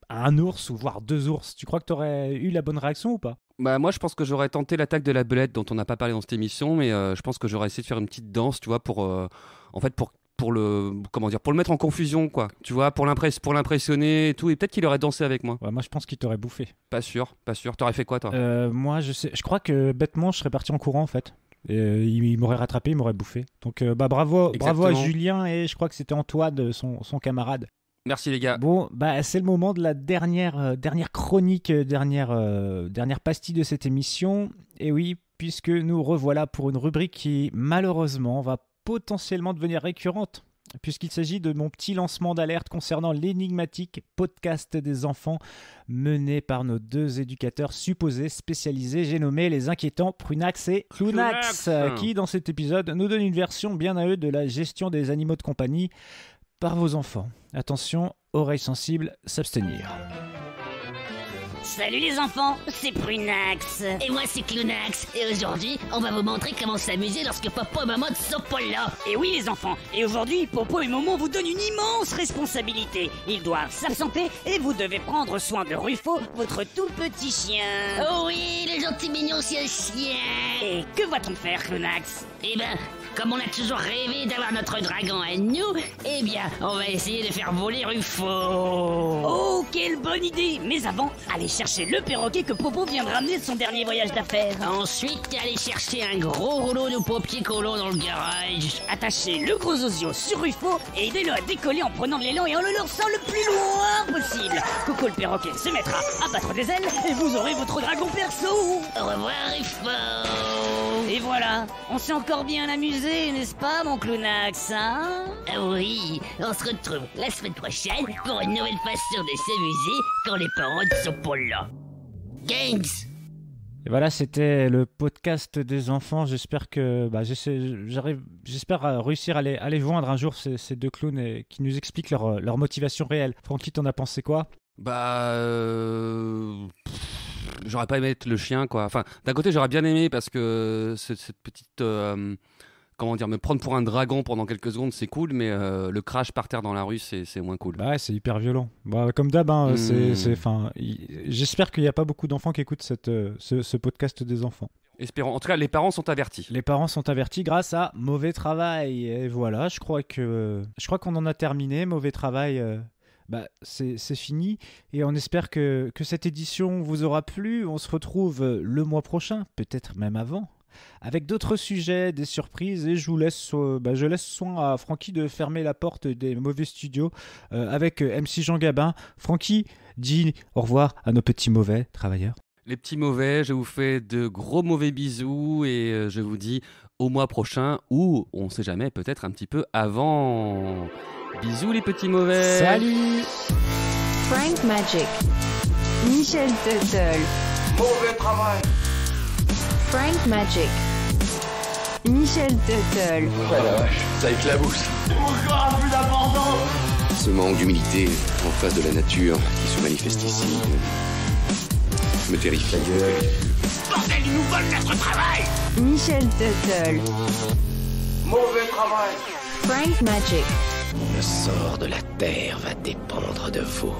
un ours, ou voire 2 ours? Tu crois que t'aurais eu la bonne réaction ou pas? Bah moi je pense que j'aurais tenté l'attaque de la belette dont on n'a pas parlé dans cette émission, mais je pense que j'aurais essayé de faire une petite danse, tu vois, pour le mettre en confusion, quoi. Tu vois, pour l'impressionner et tout, et peut-être qu'il aurait dansé avec moi. Ouais, moi je pense qu'il t'aurait bouffé. Pas sûr. T'aurais fait quoi, toi? Moi je crois que bêtement je serais parti en courant en fait. Et, il m'aurait rattrapé, il m'aurait bouffé. Donc bravo à Julien, et je crois que c'était Antoine, son camarade. Merci les gars. Bon, c'est le moment de la dernière chronique, dernière pastille de cette émission. Et oui, puisque nous revoilà pour une rubrique qui malheureusement va potentiellement devenir récurrente, puisqu'il s'agit de mon petit lancement d'alerte concernant l'énigmatique podcast des enfants mené par nos 2 éducateurs supposés spécialisés, j'ai nommé les inquiétants Prunax et Clunax, qui dans cet épisode nous donnent une version bien à eux de la gestion des animaux de compagnie par vos enfants. Attention, oreilles sensibles, s'abstenir. Salut les enfants, c'est Prunax. Et moi c'est Clunax. Et aujourd'hui, on va vous montrer comment s'amuser lorsque Popo et Maman ne sont pas là. Et oui les enfants, et aujourd'hui, Popo et Maman vous donnent une immense responsabilité. Ils doivent s'absenter et vous devez prendre soin de Ruffo, votre tout petit chien. Oh oui, le gentil mignon c'est un chien. Et que va-t-on faire, Clunax? Eh ben, comme on a toujours rêvé d'avoir notre dragon à nous, eh bien, on va essayer de faire voler Ruffo. Oh, quelle bonne idée! Mais avant, allez chercher le perroquet que Popo vient de ramener de son dernier voyage d'affaires. Ensuite, allez chercher un gros rouleau de papier collant dans le garage. Attachez le gros osio sur Ruffo et aidez-le à décoller en prenant de l'élan et en le lançant le plus loin possible. Coco le perroquet se mettra à battre des ailes et vous aurez votre dragon perso. Au revoir, Ruffo. Et voilà, on s'est encore bien amusé, n'est-ce pas, mon Clunax, hein? Ah oui, on se retrouve la semaine prochaine pour une nouvelle façon de s'amuser quand les parents ne sont pas là. Gangs! Et voilà, c'était le podcast des enfants. J'espère que j'espère réussir à les joindre un jour, ces 2 clowns, qui nous expliquent leur motivation réelle. Francky, t'en as pensé quoi? J'aurais pas aimé être le chien, quoi. Enfin, d'un côté, j'aurais bien aimé parce que cette petite... me prendre pour un dragon pendant quelques secondes, c'est cool, mais le crash par terre dans la rue, c'est moins cool. Ouais, c'est hyper violent. Comme d'hab, j'espère qu'il n'y a pas beaucoup d'enfants qui écoutent ce podcast des enfants. Espérons. En tout cas, les parents sont avertis. Les parents sont avertis grâce à Mauvais Travail. Et voilà, je crois qu'on en a terminé. Mauvais Travail... c'est fini. Et on espère que cette édition vous aura plu. On se retrouve le mois prochain, peut-être même avant, avec d'autres sujets, des surprises. Et je laisse soin à Francky de fermer la porte des mauvais studios avec MC Jean Gabin. Francky, dis au revoir à nos petits mauvais travailleurs. Les petits mauvais, je vous fais de gros mauvais bisous et je vous dis au mois prochain ou on sait jamais, peut-être un petit peu avant. Bisous les petits mauvais. Salut. Frank Magic. Michel Tuttle. Mauvais travail. Frank Magic. Michel Tuttle. Oh la vache, ça éclabousse. Encore un peu d'abandon. Ce manque d'humilité en face de la nature qui se manifeste ici me terrifie. Bordel, ils nous volent notre travail. Michel Tuttle. Mauvais travail. Frank Magic. Le sort de la Terre va dépendre de vous.